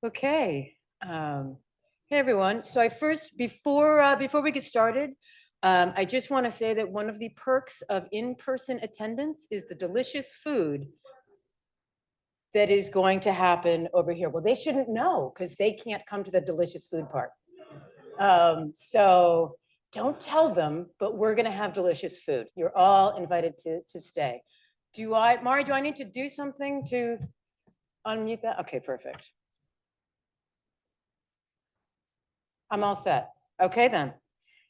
Okay. Hey, everyone. So before we get started, I just want to say that one of the perks of in-person attendance is the delicious food that is going to happen over here. Well, they shouldn't know because they can't come to the delicious food part. So don't tell them, but we're going to have delicious food. You're all invited to stay. Mari, do I need to do something to unmute that? Okay, perfect. I'm all set. Okay, then.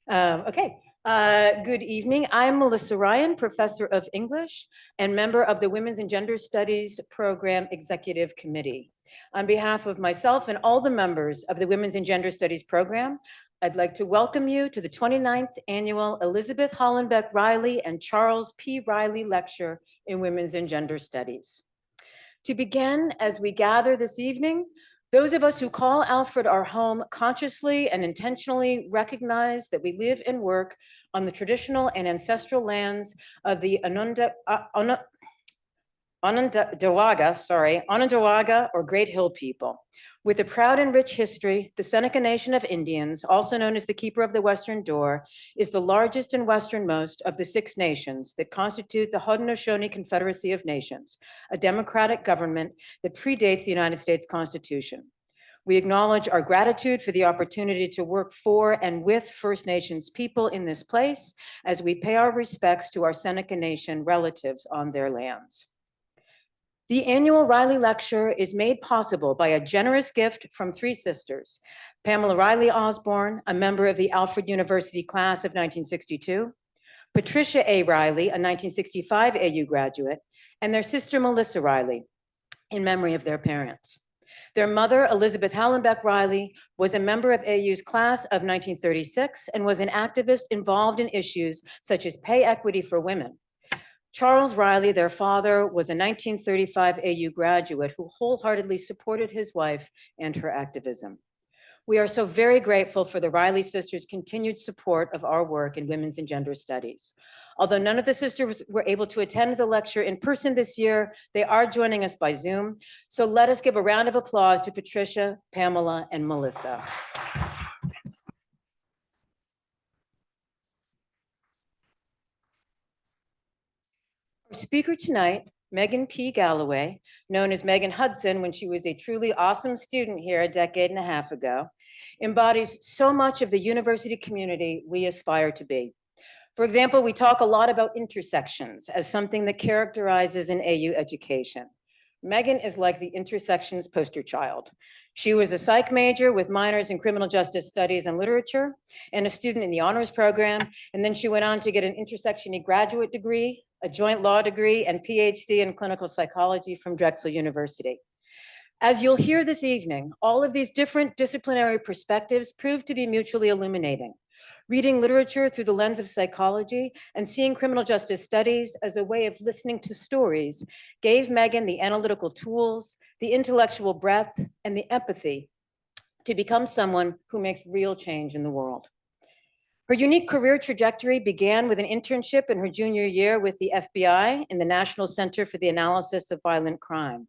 Good evening. I'm Melissa Ryan, professor of English and member of the Women's and Gender Studies Program Executive Committee. On behalf of myself and all the members of the Women's and Gender Studies Program, I'd like to welcome you to the 29th Annual Elizabeth Hollenbeck Riley and Charles P. Riley Lecture in Women's and Gender Studies. To begin, as we gather this evening, those of us who call Alfred our home consciously and intentionally recognize that we live and work on the traditional and ancestral lands of the Onondaga or Great Hill people. With a proud and rich history, the Seneca Nation of Indians, also known as the Keeper of the Western Door, is the largest and westernmost of the 6 nations that constitute the Haudenosaunee Confederacy of Nations, a democratic government that predates the United States Constitution. We acknowledge our gratitude for the opportunity to work for and with First Nations people in this place as we pay our respects to our Seneca Nation relatives on their lands. The annual Riley Lecture is made possible by a generous gift from 3 sisters, Pamela Riley Osborne, a member of the Alfred University class of 1962, Patricia A. Riley, a 1965 AU graduate, and their sister Melissa Riley, in memory of their parents. Their mother, Elizabeth Hollenbeck Riley, was a member of AU's class of 1936 and was an activist involved in issues such as pay equity for women. Charles Riley, their father, was a 1935 AU graduate who wholeheartedly supported his wife and her activism. We are so very grateful for the Riley sisters' continued support of our work in women's and gender studies. Although none of the sisters were able to attend the lecture in person this year, they are joining us by Zoom. So let us give a round of applause to Patricia, Pamela, and Melissa. Our speaker tonight, Megan P. Galloway, known as Megan Hudson when she was a truly awesome student here a decade and a half ago, embodies so much of the university community we aspire to be. For example, we talk a lot about intersections as something that characterizes an AU education. Megan is like the intersections poster child. She was a psych major with minors in criminal justice studies and literature and a student in the honors program. And then she went on to get an intersectiony graduate degree, a joint law degree, and PhD in clinical psychology from Drexel University. As you'll hear this evening, all of these different disciplinary perspectives prove to be mutually illuminating. Reading literature through the lens of psychology and seeing criminal justice studies as a way of listening to stories gave Megan the analytical tools, the intellectual breadth, and the empathy to become someone who makes real change in the world. Her unique career trajectory began with an internship in her junior year with the FBI in the National Center for the Analysis of Violent Crime.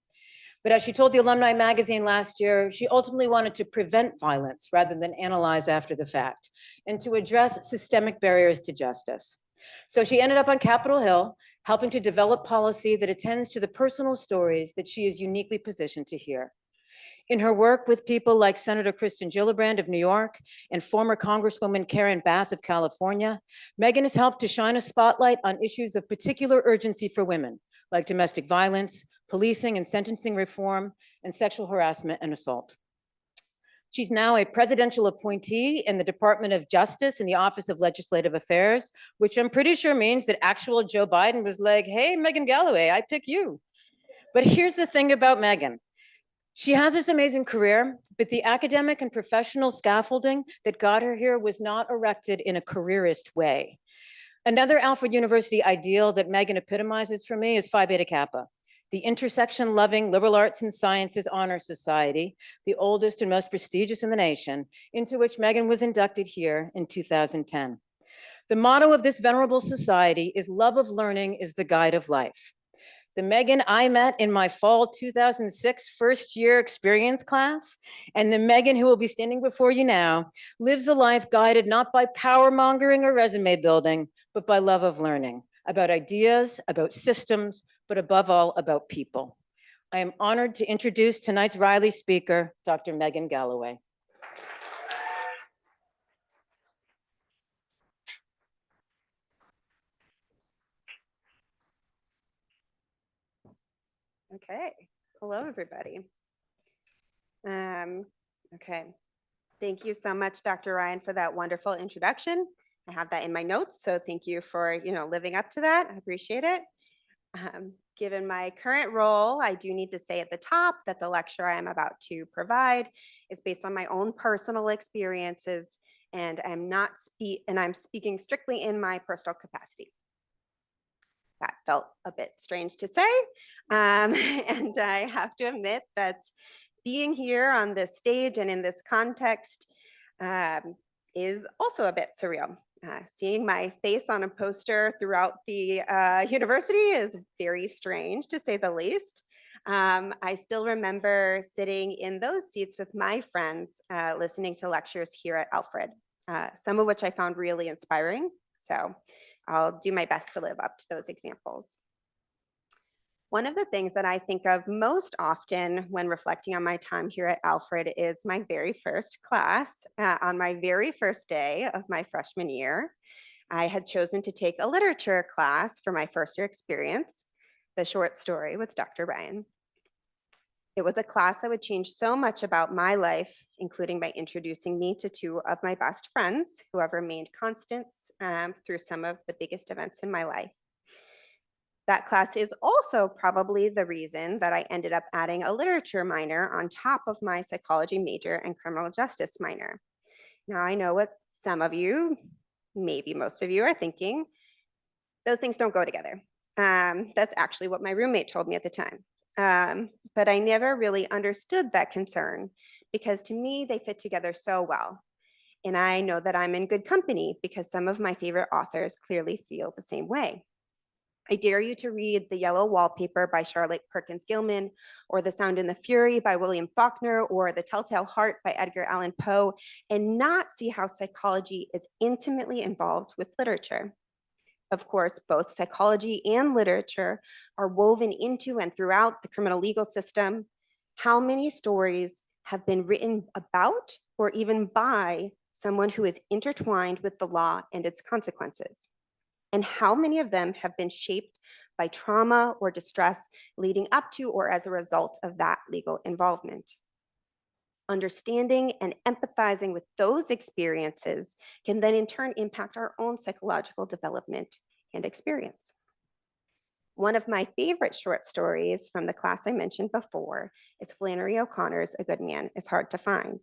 But as she told the Alumni magazine last year, she ultimately wanted to prevent violence rather than analyze after the fact and to address systemic barriers to justice. So she ended up on Capitol Hill, helping to develop policy that attends to the personal stories that she is uniquely positioned to hear. In her work with people like Senator Kristen Gillibrand of New York and former Congresswoman Karen Bass of California, Megan has helped to shine a spotlight on issues of particular urgency for women, like domestic violence, policing and sentencing reform, and sexual harassment and assault. She's now a presidential appointee in the Department of Justice in the Office of Legislative Affairs, which I'm pretty sure means that actual Joe Biden was like, hey, Megan Galloway, I pick you. But here's the thing about Megan. She has this amazing career, but the academic and professional scaffolding that got her here was not erected in a careerist way. Another Alfred University ideal that Megan epitomizes for me is Phi Beta Kappa, the intersection-loving liberal arts and sciences honor society, the oldest and most prestigious in the nation, into which Megan was inducted here in 2010. The motto of this venerable society is love of learning is the guide of life. The Megan I met in my fall 2006 first year experience class, and the Megan who will be standing before you now, lives a life guided not by power mongering or resume building, but by love of learning, about ideas, about systems, but above all, about people. I am honored to introduce tonight's Riley speaker, Dr. Megan Galloway. Okay, hello everybody. Okay, thank you so much, Dr. Ryan, for that wonderful introduction. I have that in my notes, so thank you for living up to that. I appreciate it. Given my current role, I do need to say at the top that the lecture I am about to provide is based on my own personal experiences, and I'm speaking strictly in my personal capacity. That felt a bit strange to say. And I have to admit that being here on this stage and in this context is also a bit surreal. Seeing my face on a poster throughout the university is very strange, to say the least. I still remember sitting in those seats with my friends, listening to lectures here at Alfred, some of which I found really inspiring. So I'll do my best to live up to those examples. One of the things that I think of most often when reflecting on my time here at Alfred is my very first class. On my very first day of my freshman year, I had chosen to take a literature class for my first year experience, the short story with Dr. Ryan. It was a class that would change so much about my life, including by introducing me to two of my best friends who have remained constants through some of the biggest events in my life. That class is also probably the reason that I ended up adding a literature minor on top of my psychology major and criminal justice minor. Now, I know what some of you, maybe most of you, are thinking. Those things don't go together. That's actually what my roommate told me at the time. But I never really understood that concern because to me, they fit together so well. And I know that I'm in good company because some of my favorite authors clearly feel the same way. I dare you to read The Yellow Wallpaper by Charlotte Perkins Gilman, or The Sound and the Fury by William Faulkner, or The Telltale Heart by Edgar Allan Poe, and not see how psychology is intimately involved with literature. Of course, both psychology and literature are woven into and throughout the criminal legal system. How many stories have been written about or even by someone who is intertwined with the law and its consequences? And how many of them have been shaped by trauma or distress leading up to or as a result of that legal involvement? Understanding and empathizing with those experiences can then in turn impact our own psychological development and experience. One of my favorite short stories from the class I mentioned before is Flannery O'Connor's A Good Man is Hard to Find.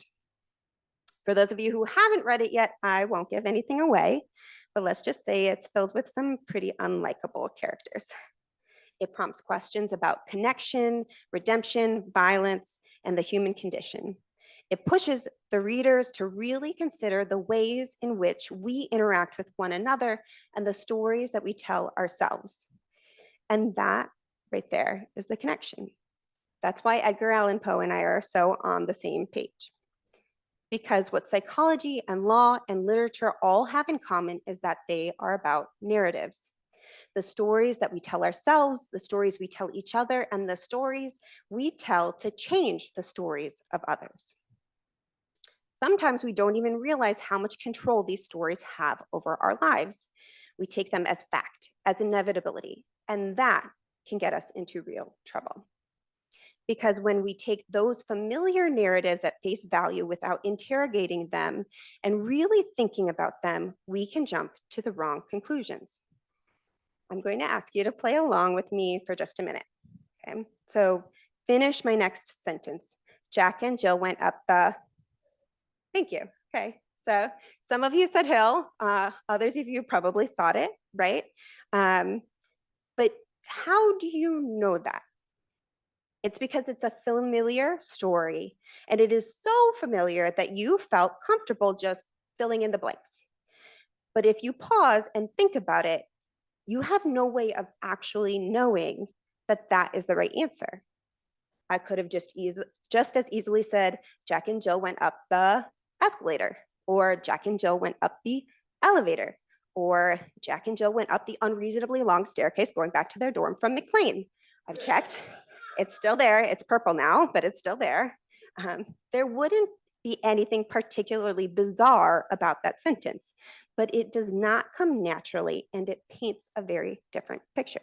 For those of you who haven't read it yet, I won't give anything away, but let's just say it's filled with some pretty unlikable characters. It prompts questions about connection, redemption, violence, and the human condition. It pushes the readers to really consider the ways in which we interact with one another and the stories that we tell ourselves. And that right there is the connection. That's why Edgar Allan Poe and I are so on the same page. Because what psychology and law and literature all have in common is that they are about narratives. The stories that we tell ourselves, the stories we tell each other, and the stories we tell to change the stories of others. Sometimes we don't even realize how much control these stories have over our lives. We take them as fact, as inevitability, and that can get us into real trouble. Because when we take those familiar narratives at face value without interrogating them and really thinking about them, we can jump to the wrong conclusions. I'm going to ask you to play along with me for just a minute. Okay, so finish my next sentence. Jack and Jill went up the, thank you. Okay, so some of you said hill, others of you probably thought it, right? But how do you know that? It's because it's a familiar story, and it is so familiar that you felt comfortable just filling in the blanks. But if you pause and think about it, you have no way of actually knowing that that is the right answer. I could have just as easily said, Jack and Jill went up the escalator, or Jack and Jill went up the elevator, or Jack and Jill went up the unreasonably long staircase going back to their dorm from McLean. I've checked. It's still there. It's purple now, but it's still there. There wouldn't be anything particularly bizarre about that sentence, but it does not come naturally, and it paints a very different picture.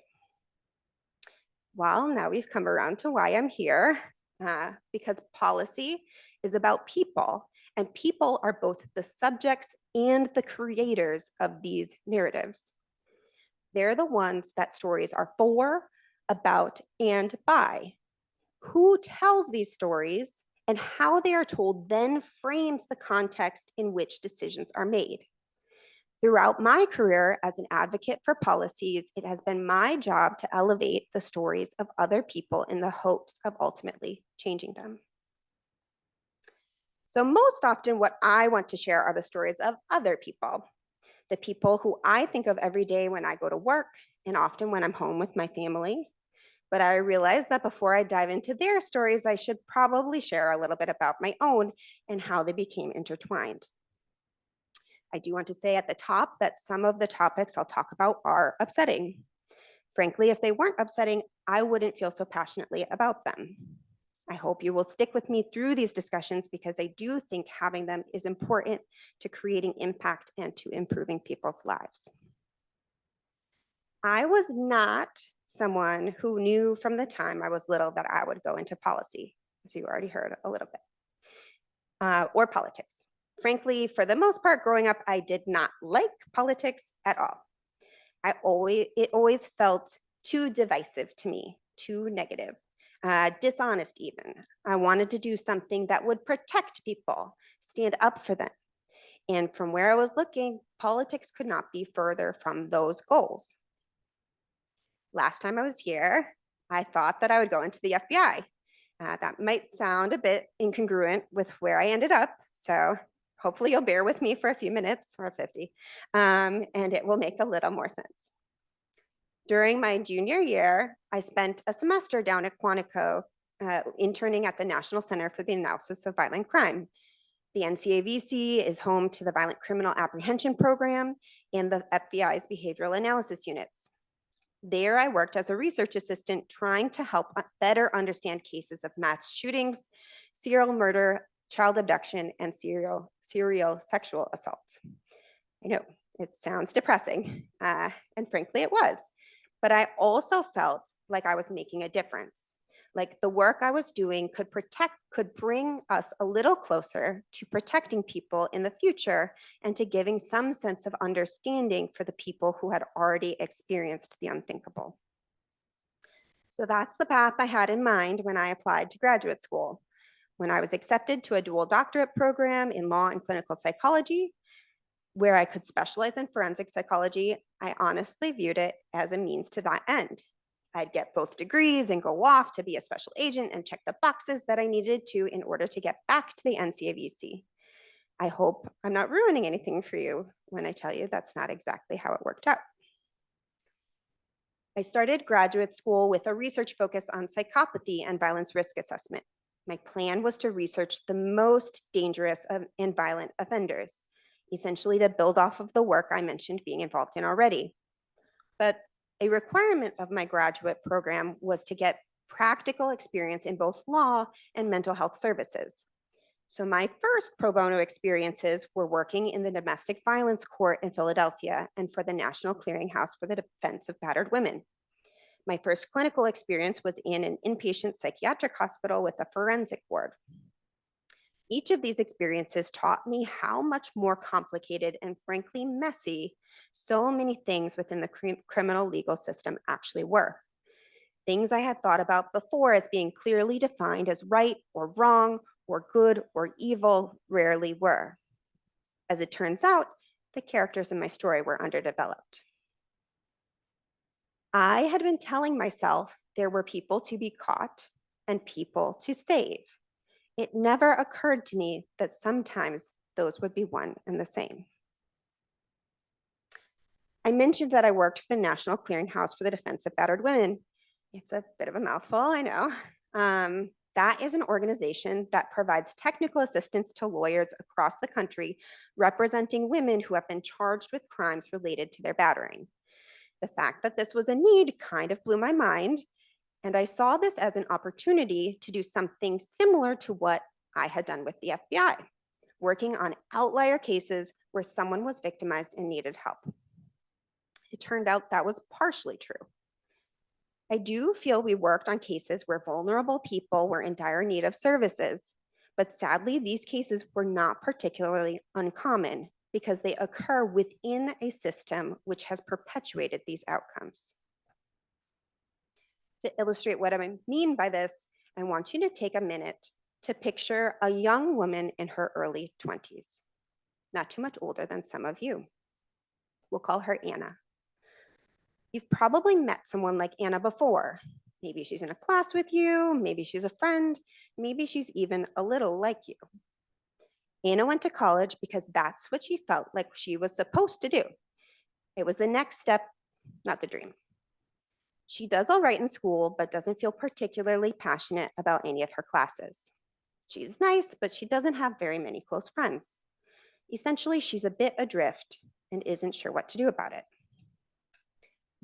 Well, now we've come around to why I'm here, because policy is about people, and people are both the subjects and the creators of these narratives. They're the ones that stories are for, about, and by. Who tells these stories and how they are told then frames the context in which decisions are made. Throughout my career as an advocate for policies, it has been my job to elevate the stories of other people in the hopes of ultimately changing them. So most often what I want to share are the stories of other people, the people who I think of every day when I go to work and often when I'm home with my family. But I realized that before I dive into their stories, I should probably share a little bit about my own and how they became intertwined. I do want to say at the top that some of the topics I'll talk about are upsetting. Frankly, if they weren't upsetting, I wouldn't feel so passionately about them. I hope you will stick with me through these discussions because I do think having them is important to creating impact and to improving people's lives. I was not someone who knew from the time I was little that I would go into policy, as you already heard a little bit, or politics. Frankly, for the most part, growing up, I did not like politics at all. It always felt too divisive to me, too negative, dishonest even. I wanted to do something that would protect people, stand up for them. And from where I was looking, politics could not be further from those goals. Last time I was here, I thought that I would go into the FBI. That might sound a bit incongruent with where I ended up, so hopefully you'll bear with me for a few minutes or 50, and it will make a little more sense. During my junior year, I spent a semester down at Quantico interning at the National Center for the Analysis of Violent Crime. The NCAVC is home to the Violent Criminal Apprehension Program and the FBI's Behavioral Analysis Units. There, I worked as a research assistant trying to help better understand cases of mass shootings, serial murder, child abduction, and serial sexual assault. I know, it sounds depressing, and frankly, it was. But I also felt like I was making a difference. Like the work I was doing could bring us a little closer to protecting people in the future and to giving some sense of understanding for the people who had already experienced the unthinkable. So that's the path I had in mind when I applied to graduate school. When I was accepted to a dual doctorate program in law and clinical psychology, where I could specialize in forensic psychology, I honestly viewed it as a means to that end. I'd get both degrees and go off to be a special agent and check the boxes that I needed to in order to get back to the NCAVC. I hope I'm not ruining anything for you when I tell you that's not exactly how it worked out. I started graduate school with a research focus on psychopathy and violence risk assessment. My plan was to research the most dangerous and violent offenders, essentially to build off of the work I mentioned being involved in already. But a requirement of my graduate program was to get practical experience in both law and mental health services. So my first pro bono experiences were working in the domestic violence court in Philadelphia and for the National Clearinghouse for the Defense of Battered Women. My first clinical experience was in an inpatient psychiatric hospital with a forensic ward. Each of these experiences taught me how much more complicated and frankly messy so many things within the criminal legal system actually were. Things I had thought about before as being clearly defined as right or wrong or good or evil rarely were. As it turns out, the characters in my story were underdeveloped. I had been telling myself there were people to be caught and people to save. It never occurred to me that sometimes those would be one and the same. I mentioned that I worked for the National Clearinghouse for the Defense of Battered Women. It's a bit of a mouthful, I know. That is an organization that provides technical assistance to lawyers across the country representing women who have been charged with crimes related to their battering. The fact that this was a need kind of blew my mind, and I saw this as an opportunity to do something similar to what I had done with the FBI, working on outlier cases where someone was victimized and needed help. It turned out that was partially true. I do feel we worked on cases where vulnerable people were in dire need of services, but sadly, these cases were not particularly uncommon because they occur within a system which has perpetuated these outcomes. To illustrate what I mean by this, I want you to take a minute to picture a young woman in her early 20s, not too much older than some of you. We'll call her Anna. You've probably met someone like Anna before. Maybe she's in a class with you, maybe she's a friend, maybe she's even a little like you. Anna went to college because that's what she felt like she was supposed to do. It was the next step, not the dream. She does all right in school, but doesn't feel particularly passionate about any of her classes. She's nice, but she doesn't have very many close friends. Essentially, she's a bit adrift and isn't sure what to do about it.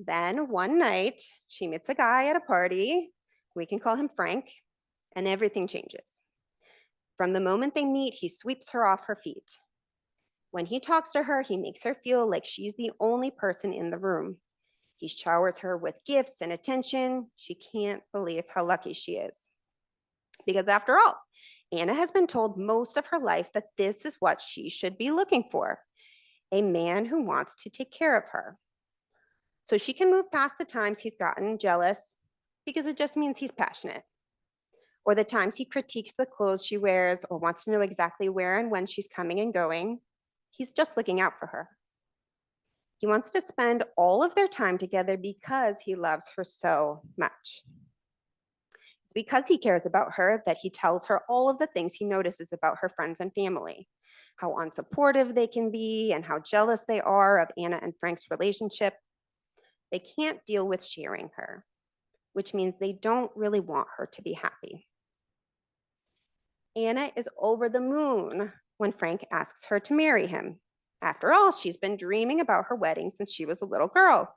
Then one night, she meets a guy at a party. We can call him Frank, and everything changes. From the moment they meet, he sweeps her off her feet. When he talks to her, he makes her feel like she's the only person in the room. He showers her with gifts and attention. She can't believe how lucky she is. Because after all, Anna has been told most of her life that this is what she should be looking for, a man who wants to take care of her. So she can move past the times he's gotten jealous because it just means he's passionate, or the times he critiques the clothes she wears or wants to know exactly where and when she's coming and going. He's just looking out for her. He wants to spend all of their time together because he loves her so much. It's because he cares about her that he tells her all of the things he notices about her friends and family, how unsupportive they can be and how jealous they are of Anna and Frank's relationship. They can't deal with sharing her, which means they don't really want her to be happy. Anna is over the moon when Frank asks her to marry him. After all, she's been dreaming about her wedding since she was a little girl.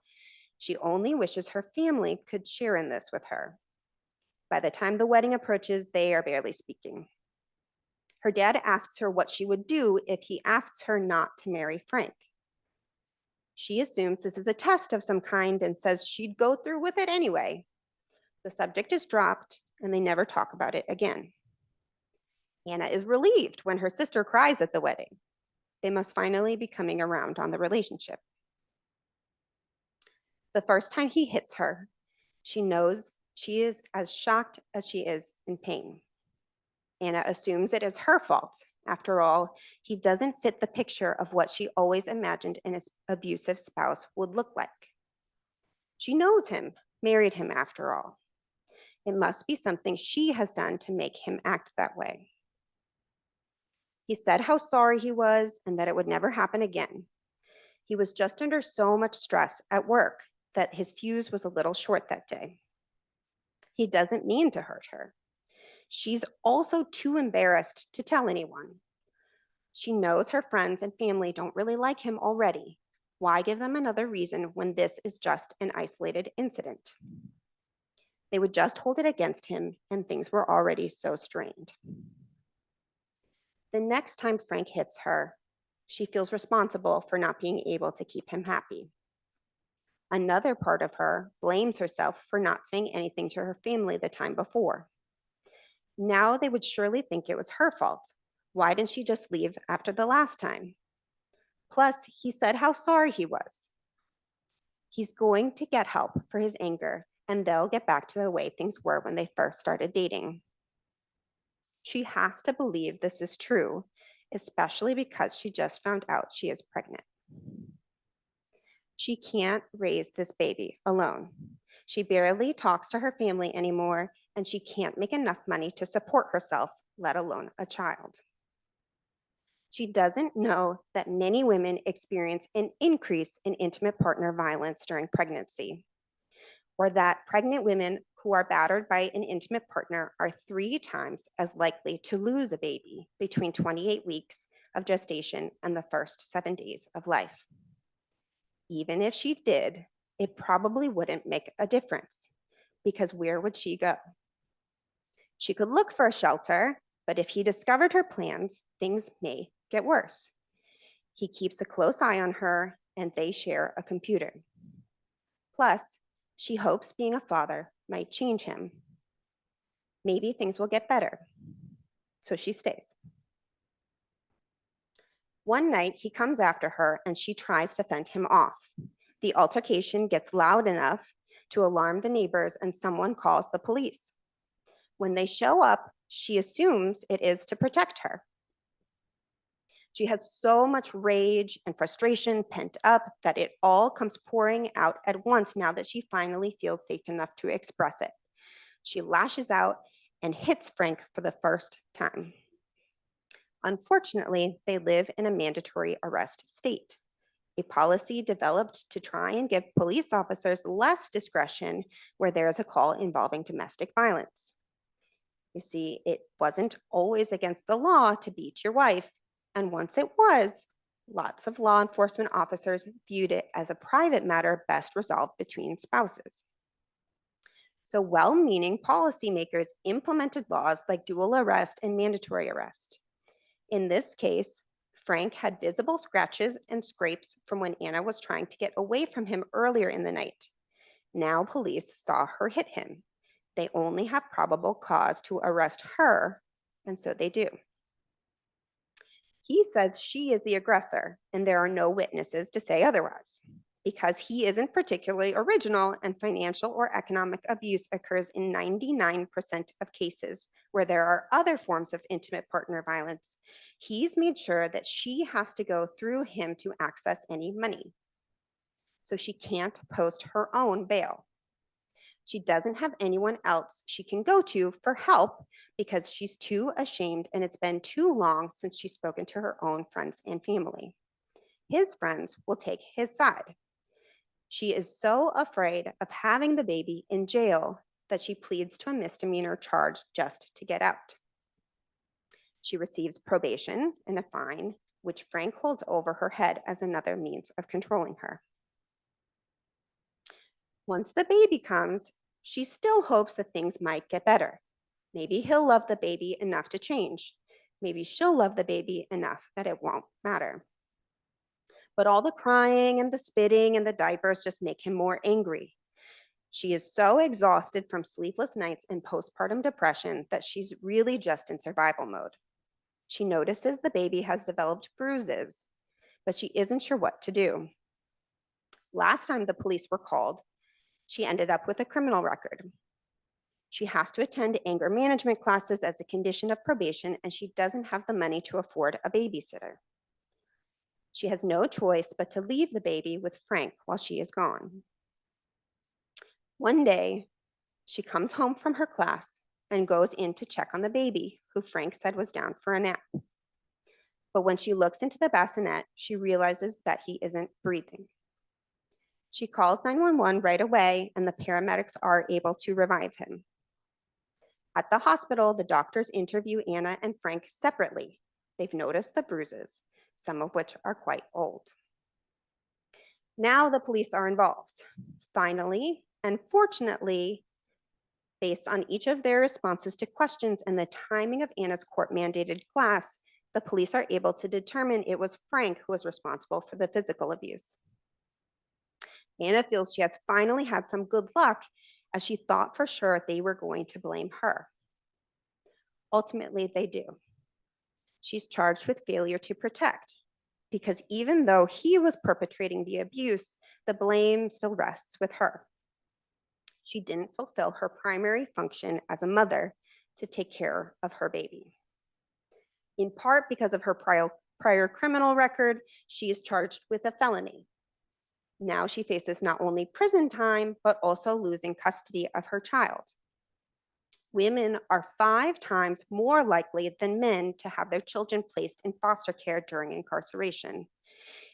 She only wishes her family could share in this with her. By the time the wedding approaches, they are barely speaking. Her dad asks her what she would do if he asks her not to marry Frank. She assumes this is a test of some kind and says she'd go through with it anyway. The subject is dropped and they never talk about it again. Anna is relieved when her sister cries at the wedding. They must finally be coming around on the relationship. The first time he hits her, she knows she is as shocked as she is in pain. Anna assumes it is her fault. After all, he doesn't fit the picture of what she always imagined an abusive spouse would look like. She knows him, married him after all. It must be something she has done to make him act that way. He said how sorry he was and that it would never happen again. He was just under so much stress at work that his fuse was a little short that day. He doesn't mean to hurt her. She's also too embarrassed to tell anyone. She knows her friends and family don't really like him already. Why give them another reason when this is just an isolated incident? They would just hold it against him, and things were already so strained. The next time Frank hits her, she feels responsible for not being able to keep him happy. Another part of her blames herself for not saying anything to her family the time before. Now they would surely think it was her fault. Why didn't she just leave after the last time? Plus, he said how sorry he was. He's going to get help for his anger, and they'll get back to the way things were when they first started dating. She has to believe this is true, especially because she just found out she is pregnant. She can't raise this baby alone. She barely talks to her family anymore, and she can't make enough money to support herself, let alone a child. She doesn't know that many women experience an increase in intimate partner violence during pregnancy. or that pregnant women who are battered by an intimate partner are 3 times as likely to lose a baby between 28 weeks of gestation and the first 7 days of life. Even if she did, it probably wouldn't make a difference, because where would she go? She could look for a shelter, but if he discovered her plans, things may get worse. He keeps a close eye on her, and they share a computer. Plus, she hopes being a father might change him. Maybe things will get better. So she stays. One night, he comes after her, and she tries to fend him off. The altercation gets loud enough to alarm the neighbors, and someone calls the police. When they show up, she assumes it is to protect her. She had so much rage and frustration pent up that it all comes pouring out at once now that she finally feels safe enough to express it. She lashes out and hits Frank for the first time. Unfortunately, they live in a mandatory arrest state, a policy developed to try and give police officers less discretion where there is a call involving domestic violence. You see, it wasn't always against the law to beat your wife, and once it was, lots of law enforcement officers viewed it as a private matter best resolved between spouses. So well-meaning policymakers implemented laws like dual arrest and mandatory arrest. In this case, Frank had visible scratches and scrapes from when Anna was trying to get away from him earlier in the night. Now police saw her hit him. They only have probable cause to arrest her, and so they do. He says she is the aggressor, and there are no witnesses to say otherwise. Because he isn't particularly original, and financial or economic abuse occurs in 99% of cases where there are other forms of intimate partner violence, he's made sure that she has to go through him to access any money. So she can't post her own bail. She doesn't have anyone else she can go to for help because she's too ashamed, and it's been too long since she's spoken to her own friends and family. His friends will take his side. She is so afraid of having the baby in jail that she pleads to a misdemeanor charge just to get out. She receives probation and a fine, which Frank holds over her head as another means of controlling her. Once the baby comes, she still hopes that things might get better. Maybe he'll love the baby enough to change. Maybe she'll love the baby enough that it won't matter. But all the crying and the spitting and the diapers just make him more angry. She is so exhausted from sleepless nights and postpartum depression that she's really just in survival mode. She notices the baby has developed bruises, but she isn't sure what to do. Last time the police were called, she ended up with a criminal record. She has to attend anger management classes as a condition of probation, and she doesn't have the money to afford a babysitter. She has no choice but to leave the baby with Frank while she is gone. One day, she comes home from her class and goes in to check on the baby, who Frank said was down for a nap. But when she looks into the bassinet, she realizes that he isn't breathing. She calls 911 right away, and the paramedics are able to revive him. At the hospital, the doctors interview Anna and Frank separately. They've noticed the bruises, some of which are quite old. Now the police are involved. Finally, and fortunately, based on each of their responses to questions and the timing of Anna's court-mandated class, the police are able to determine it was Frank who was responsible for the physical abuse. Anna feels she has finally had some good luck, as she thought for sure they were going to blame her. Ultimately, they do. She's charged with failure to protect, because even though he was perpetrating the abuse, the blame still rests with her. She didn't fulfill her primary function as a mother to take care of her baby. In part because of her prior criminal record, she is charged with a felony. Now she faces not only prison time, but also losing custody of her child. Women are 5 times more likely than men to have their children placed in foster care during incarceration.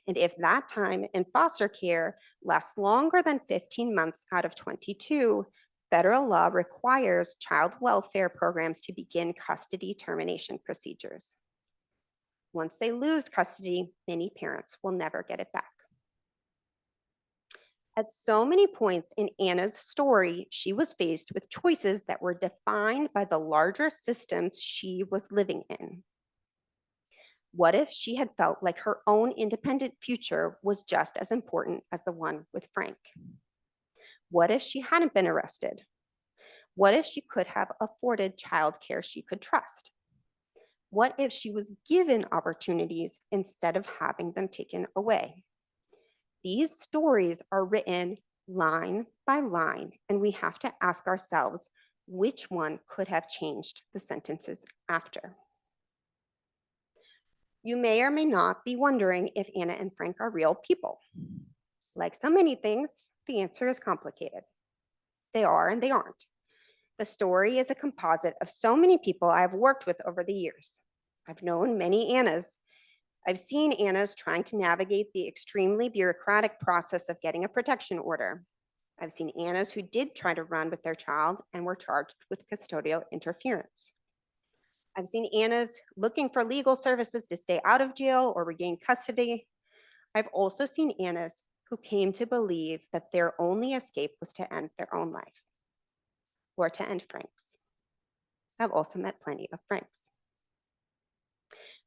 And if that time in foster care lasts longer than 15 months out of 22, federal law requires child welfare programs to begin custody termination procedures. Once they lose custody, many parents will never get it back. At so many points in Anna's story, she was faced with choices that were defined by the larger systems she was living in. What if she had felt like her own independent future was just as important as the one with Frank? What if she hadn't been arrested? What if she could have afforded childcare she could trust? What if she was given opportunities instead of having them taken away? These stories are written line by line, and we have to ask ourselves which one could have changed the sentences after. You may or may not be wondering if Anna and Frank are real people. Like so many things, the answer is complicated. They are and they aren't. The story is a composite of so many people I've worked with over the years. I've known many Annas. I've seen Annas trying to navigate the extremely bureaucratic process of getting a protection order. I've seen Annas who did try to run with their child and were charged with custodial interference. I've seen Annas looking for legal services to stay out of jail or regain custody. I've also seen Annas who came to believe that their only escape was to end their own life or to end Frank's. I've also met plenty of Franks.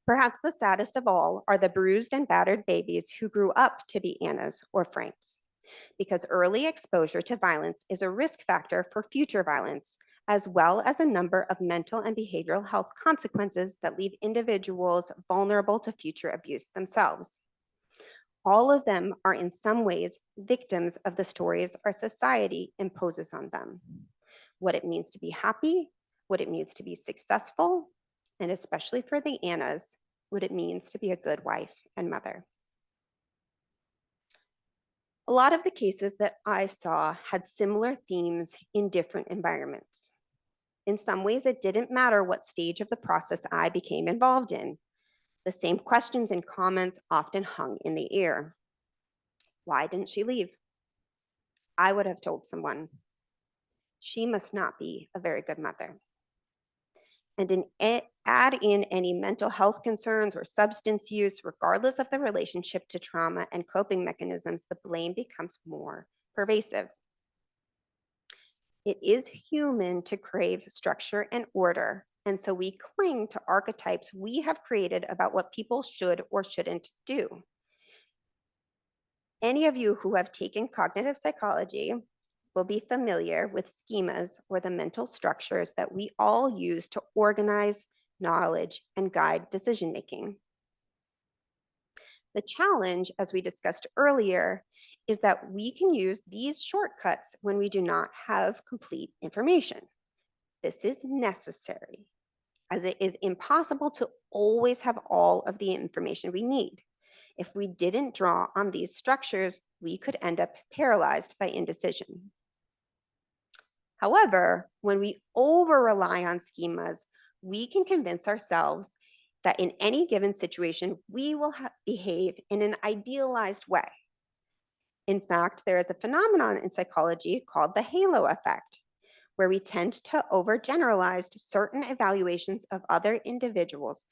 Perhaps the saddest of all are the bruised and battered babies who grew up to be Annas or Franks, because early exposure to violence is a risk factor for future violence, as well as a number of mental and behavioral health consequences that leave individuals vulnerable to future abuse themselves. All of them are in some ways victims of the stories our society imposes on them. What it means to be happy, what it means to be successful, and especially for the Annas, what it means to be a good wife and mother. A lot of the cases that I saw had similar themes in different environments. In some ways, it didn't matter what stage of the process I became involved in. The same questions and comments often hung in the air. Why didn't she leave? I would have told someone. She must not be a very good mother. And add in any mental health concerns or substance use, regardless of the relationship to trauma and coping mechanisms, the blame becomes more pervasive. It is human to crave structure and order, and so we cling to archetypes we have created about what people should or shouldn't do. Any of you who have taken cognitive psychology will be familiar with schemas or the mental structures that we all use to organize knowledge and guide decision-making. The challenge, as we discussed earlier, is that we can use these shortcuts when we do not have complete information. This is necessary, as it is impossible to always have all of the information we need. If we didn't draw on these structures, we could end up paralyzed by indecision. However, when we over-rely on schemas, we can convince ourselves that in any given situation, we will behave in an idealized way. In fact, there is a phenomenon in psychology called the halo effect, where we tend to overgeneralize certain evaluations of other individuals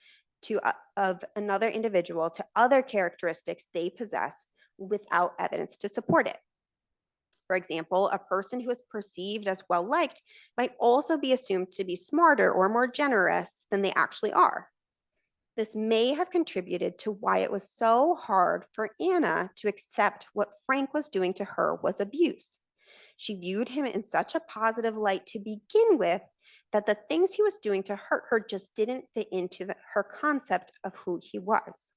of another individual to other characteristics they possess without evidence to support it. For example, a person who is perceived as well-liked might also be assumed to be smarter or more generous than they actually are. This may have contributed to why it was so hard for Anna to accept what Frank was doing to her was abuse. She viewed him in such a positive light to begin with that the things he was doing to hurt her just didn't fit into her concept of who he was.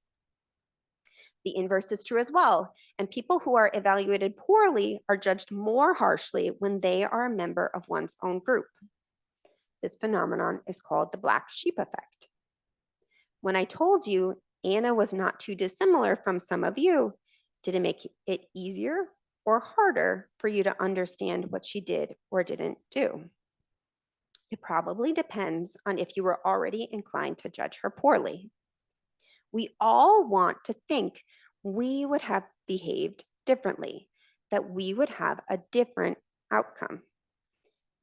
The inverse is true as well, and people who are evaluated poorly are judged more harshly when they are a member of one's own group. This phenomenon is called the black sheep effect. When I told you Anna was not too dissimilar from some of you, did it make it easier or harder for you to understand what she did or didn't do? It probably depends on if you were already inclined to judge her poorly. We all want to think we would have behaved differently, that we would have a different outcome.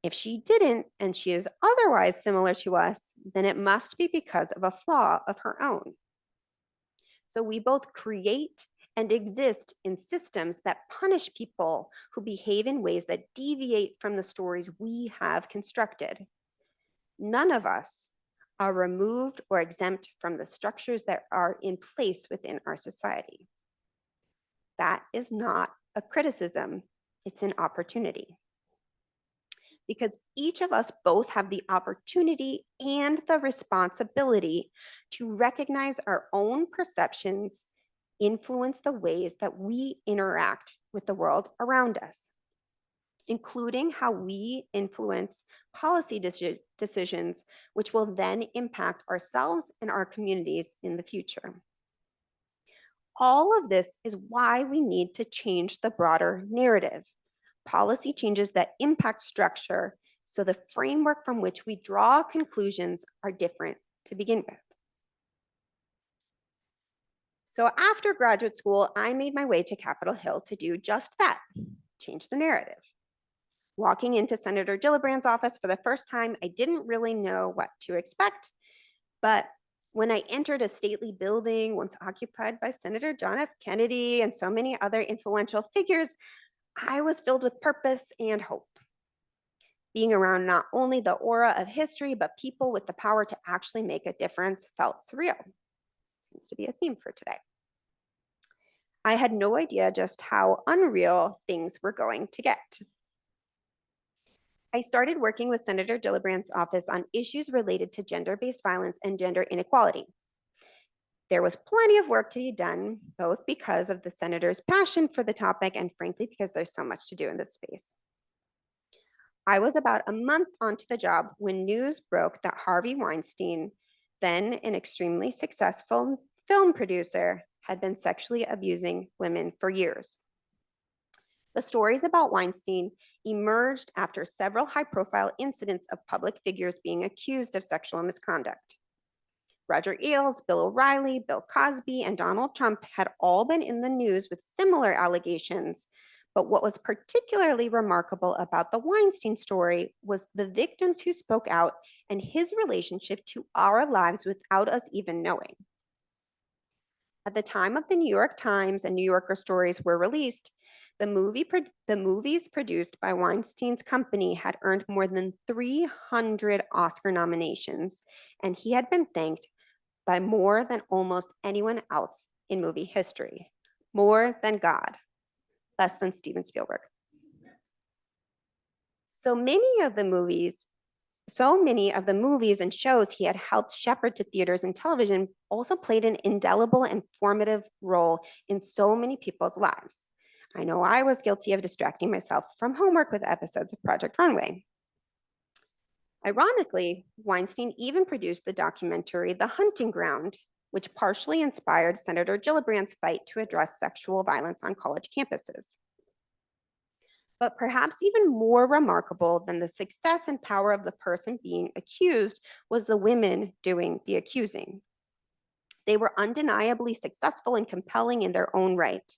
If she didn't, and she is otherwise similar to us, then it must be because of a flaw of her own. So we both create and exist in systems that punish people who behave in ways that deviate from the stories we have constructed. None of us are removed or exempt from the structures that are in place within our society. That is not a criticism, it's an opportunity. Because each of us both have the opportunity and the responsibility to recognize our own perceptions influence the ways that we interact with the world around us, including how we influence policy decisions, which will then impact ourselves and our communities in the future. All of this is why we need to change the broader narrative, policy changes that impact structure, so the framework from which we draw conclusions are different to begin with. So after graduate school, I made my way to Capitol Hill to do just that, change the narrative. Walking into Senator Gillibrand's office for the first time, I didn't really know what to expect, but when I entered a stately building once occupied by Senator John F. Kennedy and so many other influential figures, I was filled with purpose and hope. Being around not only the aura of history, but people with the power to actually make a difference felt surreal. Seems to be a theme for today. I had no idea just how unreal things were going to get. I started working with Senator Gillibrand's office on issues related to gender-based violence and gender inequality. There was plenty of work to be done, both because of the senator's passion for the topic and frankly, because there's so much to do in this space. I was about a month onto the job when news broke that Harvey Weinstein, then an extremely successful film producer, had been sexually abusing women for years. The stories about Weinstein emerged after several high-profile incidents of public figures being accused of sexual misconduct. Roger Ailes, Bill O'Reilly, Bill Cosby, and Donald Trump had all been in the news with similar allegations, but what was particularly remarkable about the Weinstein story was the victims who spoke out and his relationship to our lives without us even knowing. At the time of the New York Times and New Yorker stories were released, the movies produced by Weinstein's company had earned more than 300 Oscar nominations, and he had been thanked by more than almost anyone else in movie history, more than God, less than Steven Spielberg. So many of the movies and shows he had helped shepherd to theaters and television also played an indelible and formative role in so many people's lives. I know I was guilty of distracting myself from homework with episodes of Project Runway. Ironically, Weinstein even produced the documentary The Hunting Ground, which partially inspired Senator Gillibrand's fight to address sexual violence on college campuses. But perhaps even more remarkable than the success and power of the person being accused was the women doing the accusing. They were undeniably successful and compelling in their own right,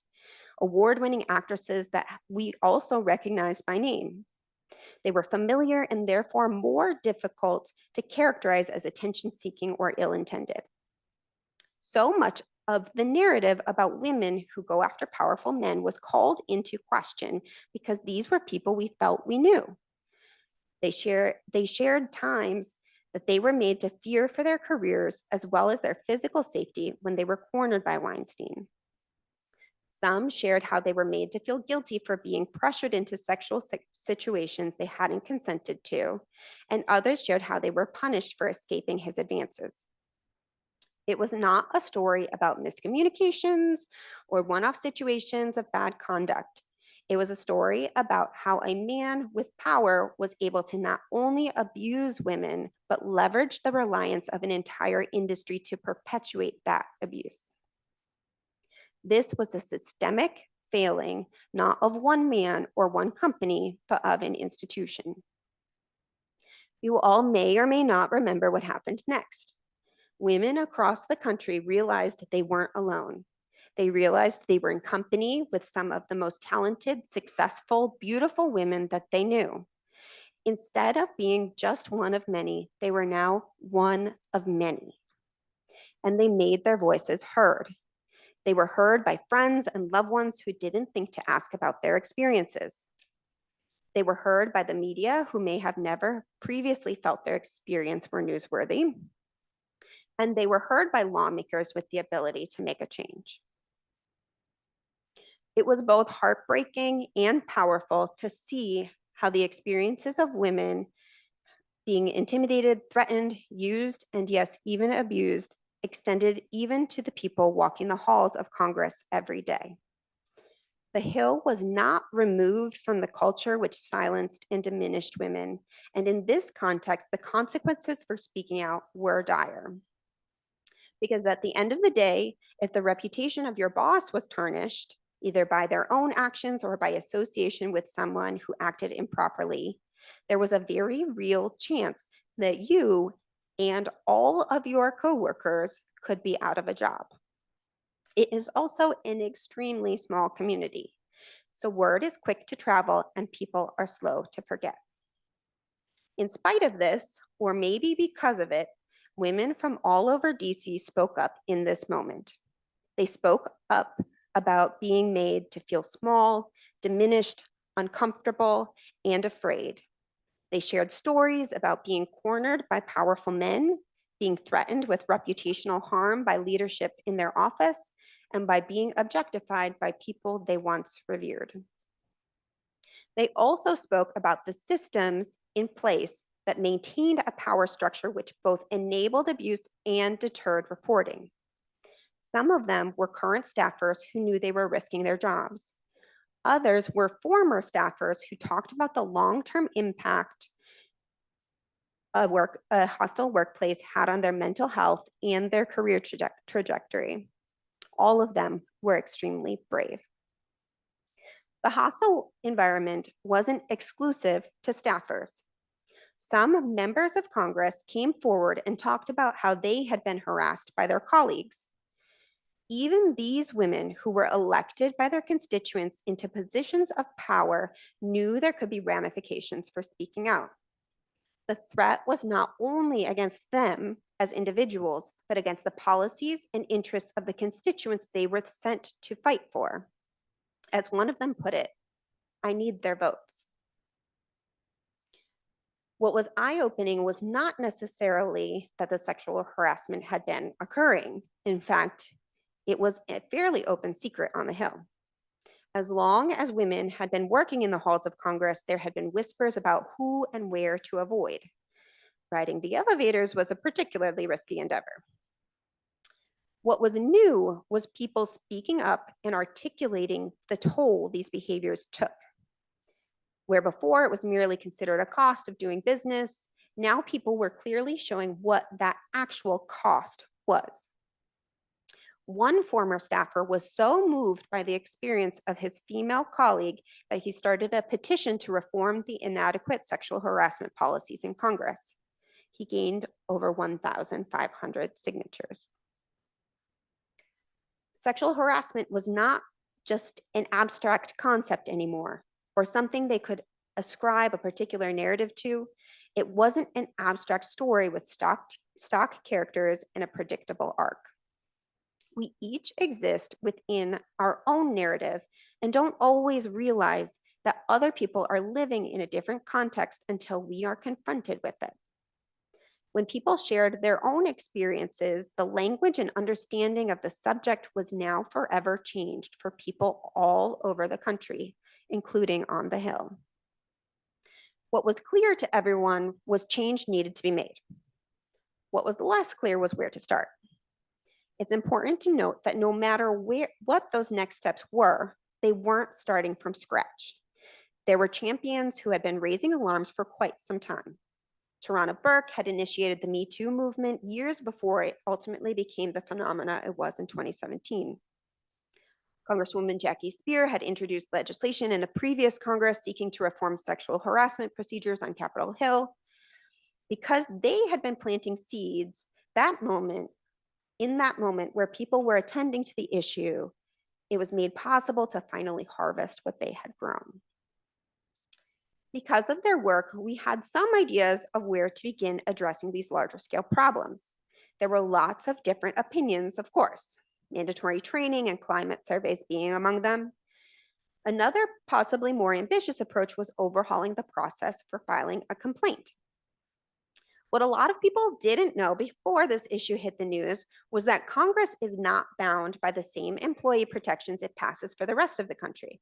award-winning actresses that we also recognized by name. They were familiar and therefore more difficult to characterize as attention-seeking or ill-intended. So much of the narrative about women who go after powerful men was called into question because these were people we felt we knew. They shared times that they were made to fear for their careers as well as their physical safety when they were cornered by Weinstein. Some shared how they were made to feel guilty for being pressured into sexual situations they hadn't consented to, and others shared how they were punished for escaping his advances. It was not a story about miscommunications or one-off situations of bad conduct. It was a story about how a man with power was able to not only abuse women, but leverage the reliance of an entire industry to perpetuate that abuse. This was a systemic failing, not of one man or one company, but of an institution. You all may or may not remember what happened next. Women across the country realized they weren't alone. They realized they were in company with some of the most talented, successful, beautiful women that they knew. Instead of being just one of many, they were now one of many, and they made their voices heard. They were heard by friends and loved ones who didn't think to ask about their experiences. They were heard by the media who may have never previously felt their experience were newsworthy. And they were heard by lawmakers with the ability to make a change. It was both heartbreaking and powerful to see how the experiences of women being intimidated, threatened, used, and yes, even abused extended even to the people walking the halls of Congress every day. The Hill was not removed from the culture which silenced and diminished women. And in this context, the consequences for speaking out were dire. Because at the end of the day, if the reputation of your boss was tarnished, either by their own actions or by association with someone who acted improperly, there was a very real chance that you and all of your coworkers could be out of a job. It is also an extremely small community, so word is quick to travel and people are slow to forget. In spite of this, or maybe because of it, women from all over DC spoke up in this moment. They spoke up about being made to feel small, diminished, uncomfortable, and afraid. They shared stories about being cornered by powerful men, being threatened with reputational harm by leadership in their office, and by being objectified by people they once revered. They also spoke about the systems in place that maintained a power structure which both enabled abuse and deterred reporting. Some of them were current staffers who knew they were risking their jobs. Others were former staffers who talked about the long-term impact a hostile workplace had on their mental health and their career trajectory. All of them were extremely brave. The hostile environment wasn't exclusive to staffers. Some members of Congress came forward and talked about how they had been harassed by their colleagues. Even these women who were elected by their constituents into positions of power knew there could be ramifications for speaking out. The threat was not only against them as individuals, but against the policies and interests of the constituents they were sent to fight for. As one of them put it, I need their votes. What was eye-opening was not necessarily that the sexual harassment had been occurring. In fact, it was a fairly open secret on the Hill. As long as women had been working in the halls of Congress, there had been whispers about who and where to avoid. Riding the elevators was a particularly risky endeavor. What was new was people speaking up and articulating the toll these behaviors took. Where before it was merely considered a cost of doing business, now people were clearly showing what that actual cost was. One former staffer was so moved by the experience of his female colleague that he started a petition to reform the inadequate sexual harassment policies in Congress. He gained over 1,500 signatures. Sexual harassment was not just an abstract concept anymore, or something they could ascribe a particular narrative to. It wasn't an abstract story with stock characters and a predictable arc. We each exist within our own narrative and don't always realize that other people are living in a different context until we are confronted with it. When people shared their own experiences, the language and understanding of the subject was now forever changed for people all over the country, including on the Hill. What was clear to everyone was change needed to be made. What was less clear was where to start. It's important to note that no matter what those next steps were, they weren't starting from scratch. There were champions who had been raising alarms for quite some time. Tarana Burke had initiated the Me Too movement years before it ultimately became the phenomena it was in 2017. Congresswoman Jackie Speer had introduced legislation in a previous Congress seeking to reform sexual harassment procedures on Capitol Hill. Because they had been planting seeds, in that moment where people were attending to the issue, it was made possible to finally harvest what they had grown. Because of their work, we had some ideas of where to begin addressing these larger scale problems. There were lots of different opinions, of course, mandatory training and climate surveys being among them. Another, possibly more ambitious approach was overhauling the process for filing a complaint. What a lot of people didn't know before this issue hit the news was that Congress is not bound by the same employee protections it passes for the rest of the country.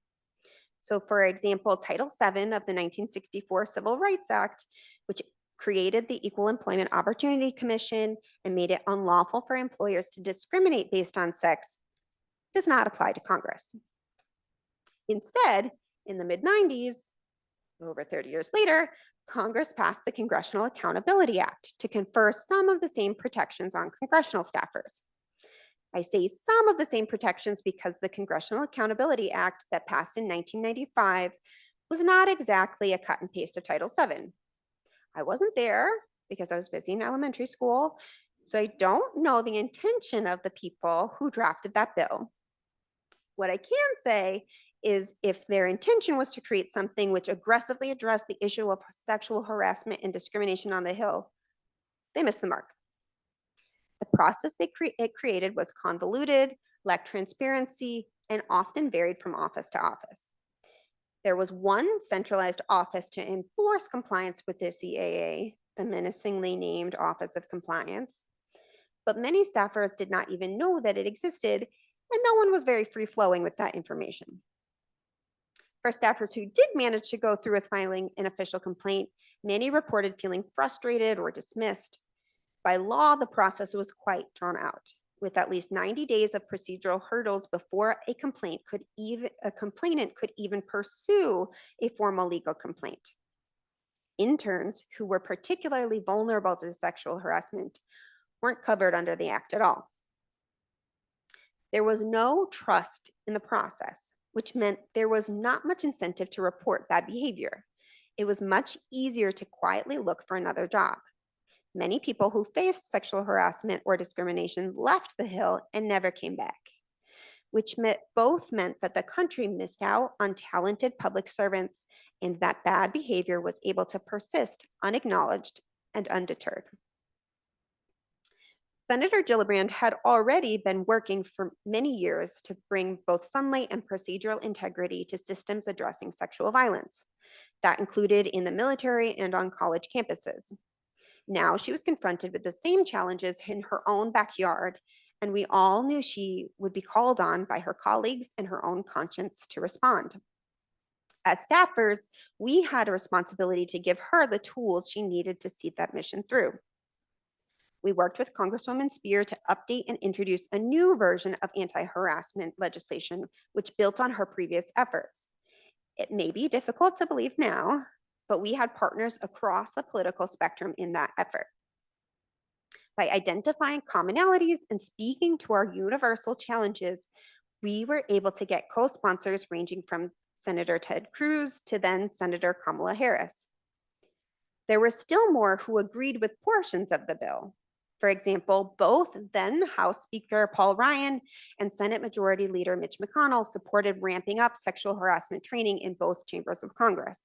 So, for example, Title VII of the 1964 Civil Rights Act, which created the Equal Employment Opportunity Commission and made it unlawful for employers to discriminate based on sex, does not apply to Congress. Instead, in the mid 90s, over 30 years later, Congress passed the Congressional Accountability Act to confer some of the same protections on congressional staffers. I say some of the same protections because the Congressional Accountability Act that passed in 1995 was not exactly a cut and paste of Title VII. I wasn't there because I was busy in elementary school, so I don't know the intention of the people who drafted that bill. What I can say is if their intention was to create something which aggressively addressed the issue of sexual harassment and discrimination on the Hill, they missed the mark. The process it created was convoluted, lacked transparency, and often varied from office to office. There was one centralized office to enforce compliance with the CAA, the menacingly named Office of Compliance, but many staffers did not even know that it existed, and no one was very free-flowing with that information. For staffers who did manage to go through with filing an official complaint, many reported feeling frustrated or dismissed. By law, the process was quite drawn out, with at least 90 days of procedural hurdles before a complainant could even pursue a formal legal complaint. Interns who were particularly vulnerable to sexual harassment weren't covered under the act at all. There was no trust in the process, which meant there was not much incentive to report bad behavior. It was much easier to quietly look for another job. Many people who faced sexual harassment or discrimination left the Hill and never came back, which meant that the country missed out on talented public servants and that bad behavior was able to persist unacknowledged and undeterred. Senator Gillibrand had already been working for many years to bring both sunlight and procedural integrity to systems addressing sexual violence. That included in the military and on college campuses. Now she was confronted with the same challenges in her own backyard, and we all knew she would be called on by her colleagues and her own conscience to respond. As staffers, we had a responsibility to give her the tools she needed to see that mission through. We worked with Congresswoman Spear to update and introduce a new version of anti-harassment legislation, which built on her previous efforts. It may be difficult to believe now, but we had partners across the political spectrum in that effort. By identifying commonalities and speaking to our universal challenges, we were able to get co-sponsors ranging from Senator Ted Cruz to then Senator Kamala Harris. There were still more who agreed with portions of the bill. For example, both then House Speaker Paul Ryan and Senate Majority Leader Mitch McConnell supported ramping up sexual harassment training in both chambers of Congress.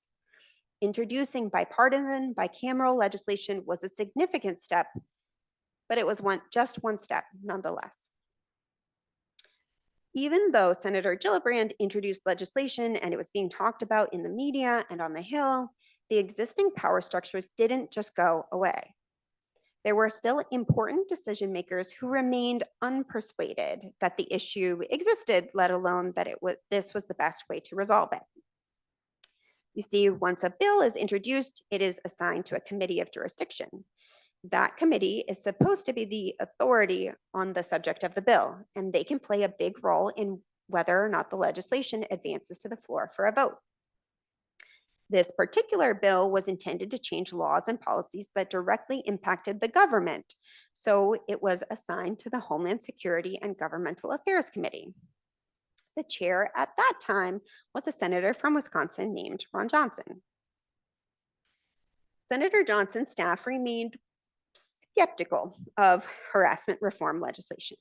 Introducing bipartisan, bicameral legislation was a significant step, but it was just one step nonetheless. Even though Senator Gillibrand introduced legislation and it was being talked about in the media and on the Hill, the existing power structures didn't just go away. There were still important decision makers who remained unpersuaded that the issue existed, let alone that this was the best way to resolve it. You see, once a bill is introduced, it is assigned to a committee of jurisdiction. That committee is supposed to be the authority on the subject of the bill, and they can play a big role in whether or not the legislation advances to the floor for a vote. This particular bill was intended to change laws and policies that directly impacted the government, so it was assigned to the Homeland Security and Governmental Affairs Committee. The chair at that time was a senator from Wisconsin named Ron Johnson. Senator Johnson's staff remained skeptical of harassment reform legislation.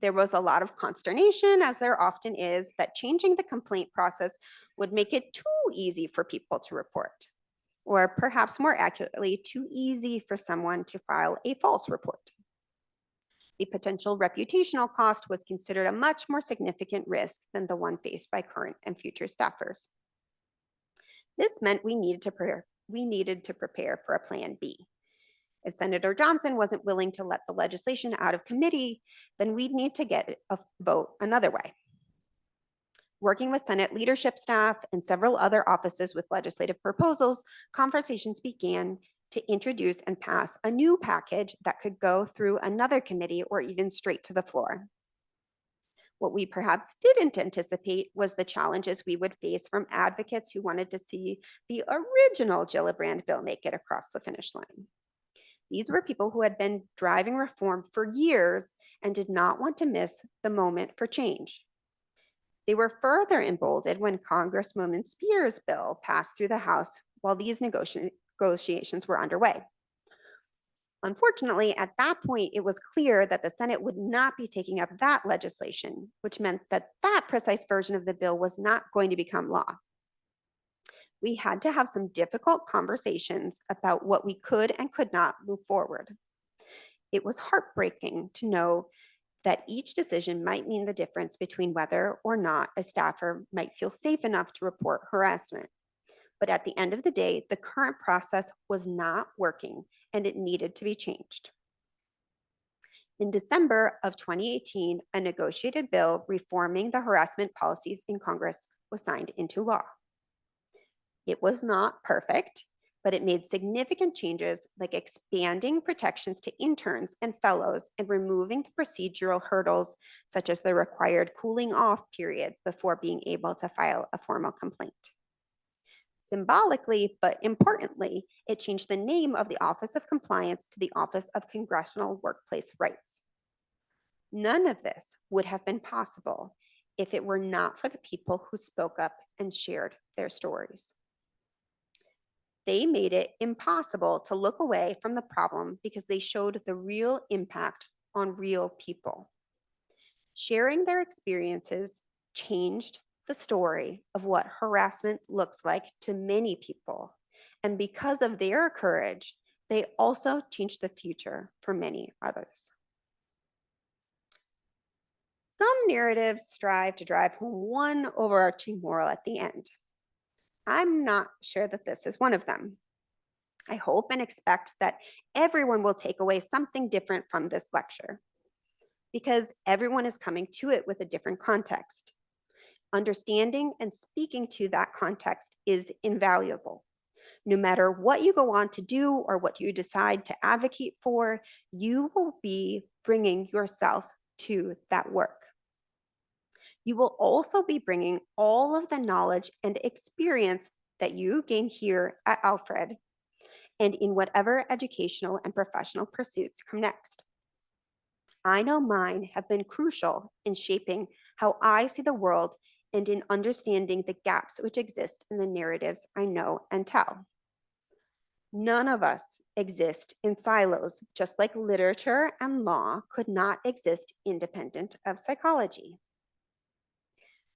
There was a lot of consternation, as there often is, that changing the complaint process would make it too easy for people to report, or perhaps more accurately, too easy for someone to file a false report. The potential reputational cost was considered a much more significant risk than the one faced by current and future staffers. This meant we needed to prepare for a plan B. If Senator Johnson wasn't willing to let the legislation out of committee, then we'd need to get a vote another way. Working with Senate leadership staff and several other offices with legislative proposals, conversations began to introduce and pass a new package that could go through another committee or even straight to the floor. What we perhaps didn't anticipate was the challenges we would face from advocates who wanted to see the original Gillibrand bill make it across the finish line. These were people who had been driving reform for years and did not want to miss the moment for change. They were further emboldened when Congresswoman Spears' bill passed through the House while these negotiations were underway. Unfortunately, at that point, it was clear that the Senate would not be taking up that legislation, which meant that that precise version of the bill was not going to become law. We had to have some difficult conversations about what we could and could not move forward. It was heartbreaking to know that each decision might mean the difference between whether or not a staffer might feel safe enough to report harassment. But at the end of the day, the current process was not working and it needed to be changed. In December of 2018, a negotiated bill reforming the harassment policies in Congress was signed into law. It was not perfect, but it made significant changes like expanding protections to interns and fellows and removing the procedural hurdles such as the required cooling off period before being able to file a formal complaint. Symbolically, but importantly, it changed the name of the Office of Compliance to the Office of Congressional Workplace Rights. None of this would have been possible if it were not for the people who spoke up and shared their stories. They made it impossible to look away from the problem because they showed the real impact on real people. Sharing their experiences changed the story of what harassment looks like to many people. And because of their courage, they also changed the future for many others. Some narratives strive to drive home one overarching moral at the end. I'm not sure that this is one of them. I hope and expect that everyone will take away something different from this lecture, because everyone is coming to it with a different context. Understanding and speaking to that context is invaluable. No matter what you go on to do or what you decide to advocate for, you will be bringing yourself to that work. You will also be bringing all of the knowledge and experience that you gain here at Alfred and in whatever educational and professional pursuits come next. I know mine have been crucial in shaping how I see the world and in understanding the gaps which exist in the narratives I know and tell. None of us exist in silos, just like literature and law could not exist independent of psychology.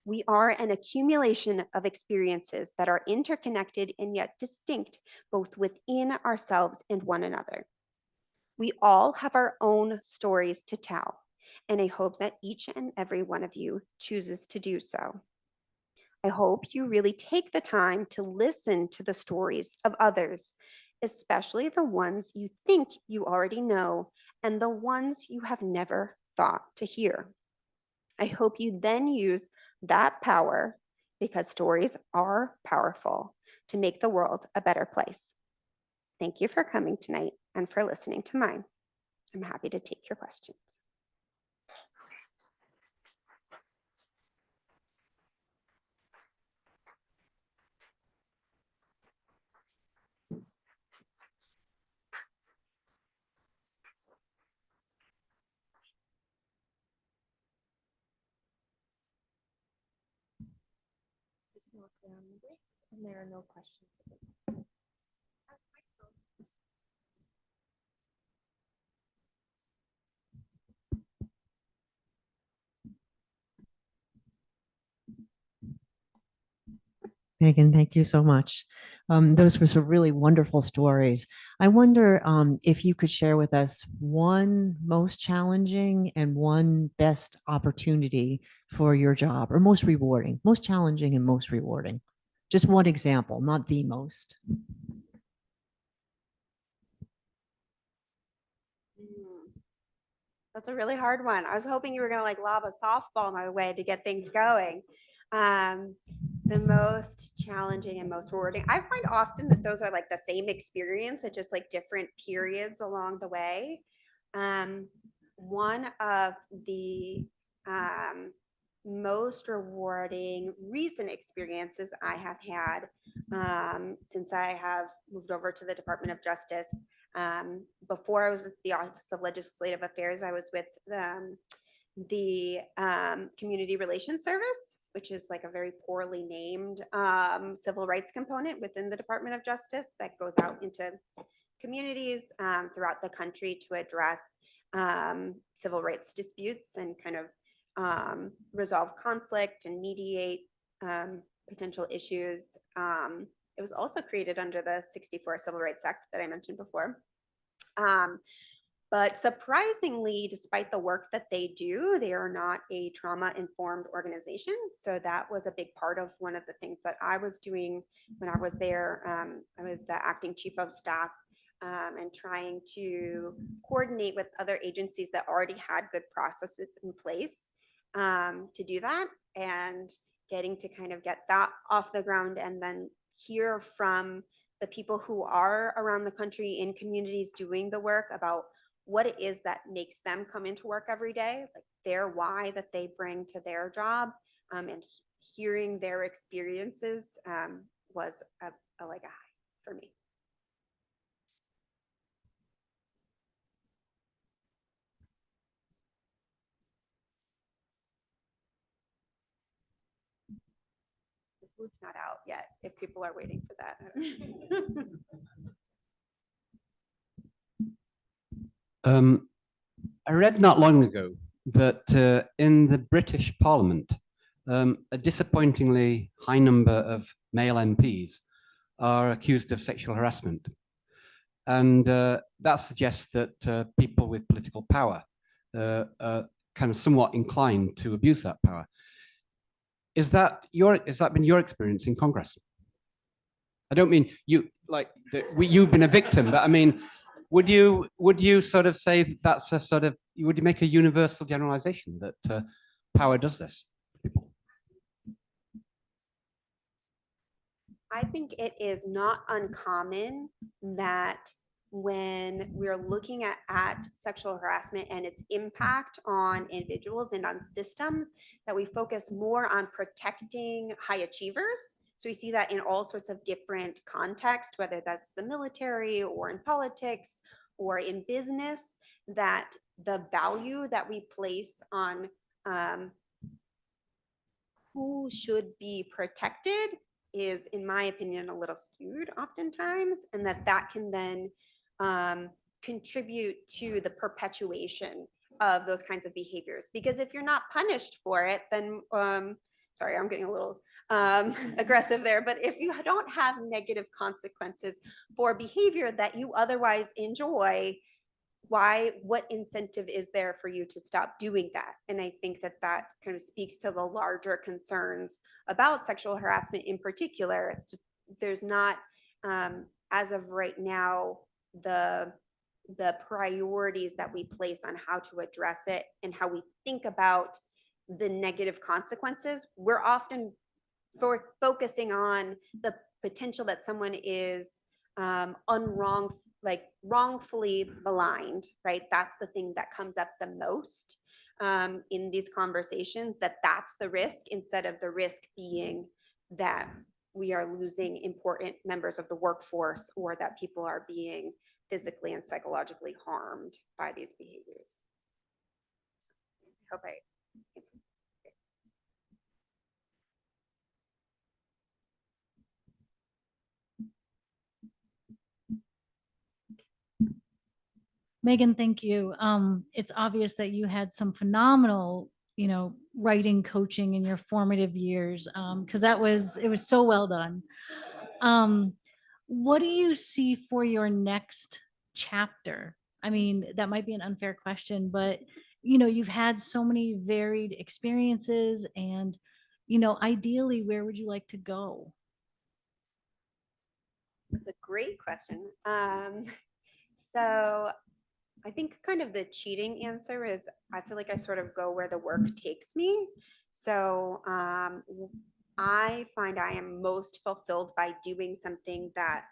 We are an accumulation of experiences that are interconnected and yet distinct, both within ourselves and one another. We all have our own stories to tell, and I hope that each and every one of you chooses to do so. I hope you really take the time to listen to the stories of others, especially the ones you think you already know and the ones you have never thought to hear. I hope you then use that power, because stories are powerful, to make the world a better place. Thank you for coming tonight and for listening to mine. I'm happy to take your questions. And there are no questions. Megan, thank you so much. Those were some really wonderful stories. I wonder if you could share with us one most challenging and one best opportunity for your job, or most rewarding, most challenging and most rewarding. Just one example, not the most. That's a really hard one. I was hoping you were gonna like lob a softball my way to get things going. The most challenging and most rewarding. I find often that those are like the same experience at just like different periods along the way. One of the most rewarding recent experiences I have had since I have moved over to the Department of Justice. Before I was at the Office of Legislative Affairs, I was with the Community Relations Service, which is like a very poorly named civil rights component within the Department of Justice that goes out into communities throughout the country to address civil rights disputes and kind of resolve conflict and mediate potential issues. It was also created under the 64 Civil Rights Act that I mentioned before. But surprisingly, despite the work that they do, they are not a trauma-informed organization. So that was a big part of one of the things that I was doing when I was there. I was the acting chief of staff and trying to coordinate with other agencies that already had good processes in place to do that, and getting to kind of get that off the ground and then hear from the people who are around the country in communities doing the work about what it is that makes them come into work every day, like their why that they bring to their job, and hearing their experiences was a like a high for me. The food's not out yet if people are waiting for that. I read not long ago that in the British Parliament, a disappointingly high number of male MPs are accused of sexual harassment. And that suggests that people with political power are kind of somewhat inclined to abuse that power. Has that been your experience in Congress? I don't mean you like you've been a victim, but I mean, would you sort of say that that's a sort of, would you make a universal generalization that power does this to people? I think it is not uncommon that when we're looking at sexual harassment and its impact on individuals and on systems, that we focus more on protecting high achievers. So we see that in all sorts of different contexts, whether that's the military or in politics or in business, that the value that we place on who should be protected is, in my opinion, a little skewed oftentimes, and that can then contribute to the perpetuation of those kinds of behaviors. Because if you're not punished for it, then, sorry, I'm getting a little aggressive there, but if you don't have negative consequences for behavior that you otherwise enjoy, what incentive is there for you to stop doing that? And I think that kind of speaks to the larger concerns about sexual harassment in particular. It's just, there's not, as of right now, the priorities that we place on how to address it and how we think about the negative consequences. We're often focusing on the potential that someone is wrongfully maligned, right? That's the thing that comes up the most in these conversations, that's the risk, instead of the risk being that we are losing important members of the workforce or that people are being physically and psychologically harmed by these behaviors. So, I hope I answered. Megan, thank you. It's obvious that you had some phenomenal writing coaching in your formative years, because it was so well done. What do you see for your next chapter? I mean, that might be an unfair question, but you've had so many varied experiences, and ideally, where would you like to go? That's a great question. So I think kind of the cheating answer is I feel like I sort of go where the work takes me. So I find I am most fulfilled by doing something that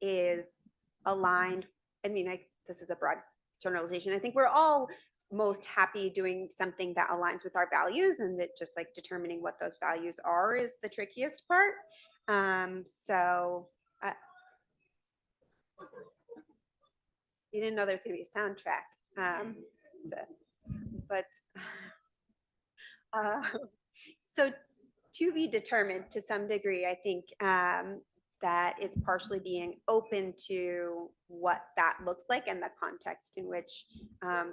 is aligned. I mean, this is a broad generalization. I think we're all most happy doing something that aligns with our values, and that just like determining what those values are is the trickiest part. So you didn't know there's going to be a soundtrack. So, but uh, so to be determined to some degree, I think that it's partially being open to what that looks like and the context in which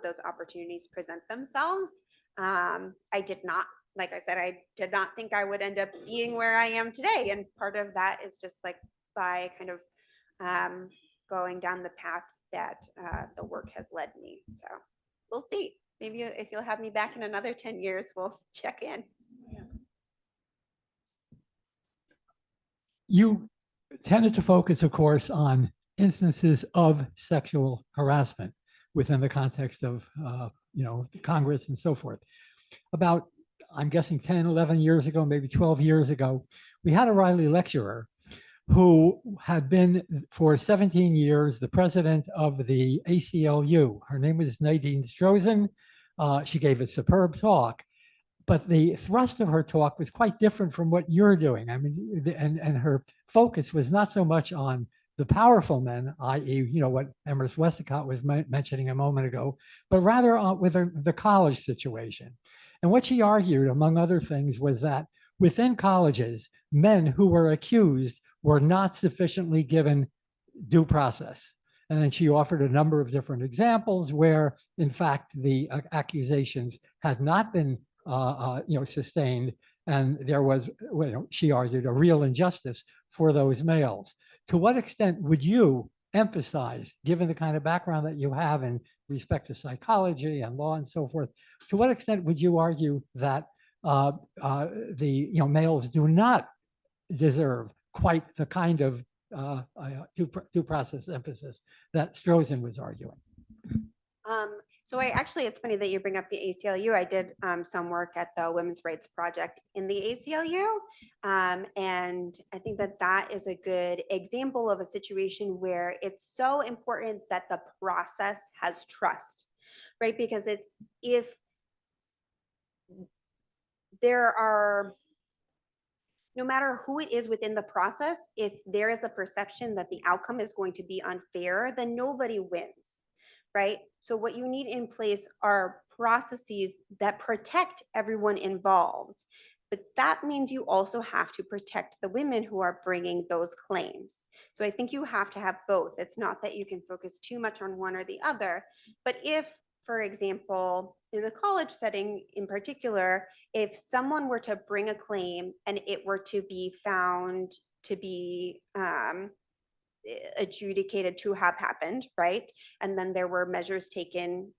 those opportunities present themselves. I did not, like I said, I did not think I would end up being where I am today. And part of that is just like by kind of going down the path that the work has led me. So we'll see. Maybe if you'll have me back in another 10 years, we'll check in. You tended to focus, of course, on instances of sexual harassment within the context of, Congress and so forth. About, I'm guessing 10, 11 years ago, maybe 12 years ago, we had a Riley lecturer who had been for 17 years the president of the ACLU. Her name was Nadine Strozen. She gave a superb talk, but the thrust of her talk was quite different from what you're doing. I mean, and her focus was not so much on the powerful men, i.e., what Emerson Westacott was mentioning a moment ago, but rather with the college situation. And what she argued, among other things, was that within colleges, men who were accused were not sufficiently given due process. And then she offered a number of different examples where, in fact, the accusations had not been sustained, and there was, she argued, a real injustice for those males. To what extent would you emphasize, given the kind of background that you have in respect to psychology and law and so forth, to what extent would you argue that the males do not deserve quite the kind of due process emphasis that Strozen was arguing? So it's funny that you bring up the ACLU. I did some work at the Women's Rights Project in the ACLU. And I think that that is a good example of a situation where it's so important that the process has trust, right? Because if there are, no matter who it is within the process, if there is a perception that the outcome is going to be unfair, then nobody wins, right? So what you need in place are processes that protect everyone involved. But that means you also have to protect the women who are bringing those claims. So I think you have to have both. It's not that you can focus too much on one or the other, but if, for example, in the college setting in particular, if someone were to bring a claim and it were to be found to be adjudicated to have happened, right? And then there were measures taken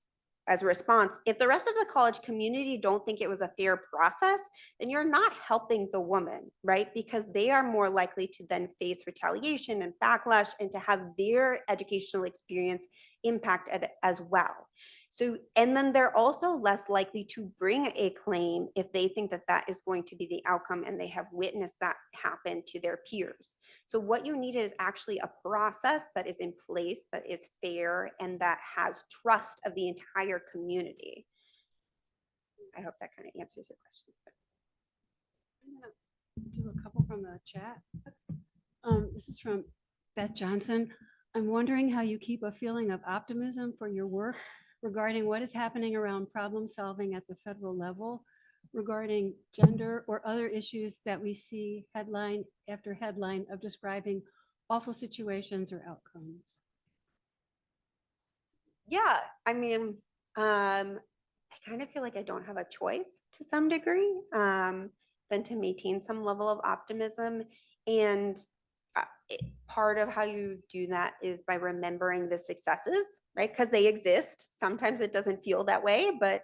as a response. If the rest of the college community don't think it was a fair process, then you're not helping the woman, right? Because they are more likely to then face retaliation and backlash and to have their educational experience impacted as well. So, and then they're also less likely to bring a claim if they think that that is going to be the outcome and they have witnessed that happen to their peers. So what you need is actually a process that is in place, that is fair, and that has trust of the entire community. I hope that kind of answers your question. I'm gonna do a couple from the chat. This is from Beth Johnson. I'm wondering how you keep a feeling of optimism for your work regarding what is happening around problem solving at the federal level, regarding gender or other issues that we see headline after headline of describing awful situations or outcomes. Yeah, I mean, I kind of feel like I don't have a choice to some degree, than to maintain some level of optimism. And part of how you do that is by remembering the successes, right? Because they exist. Sometimes it doesn't feel that way, but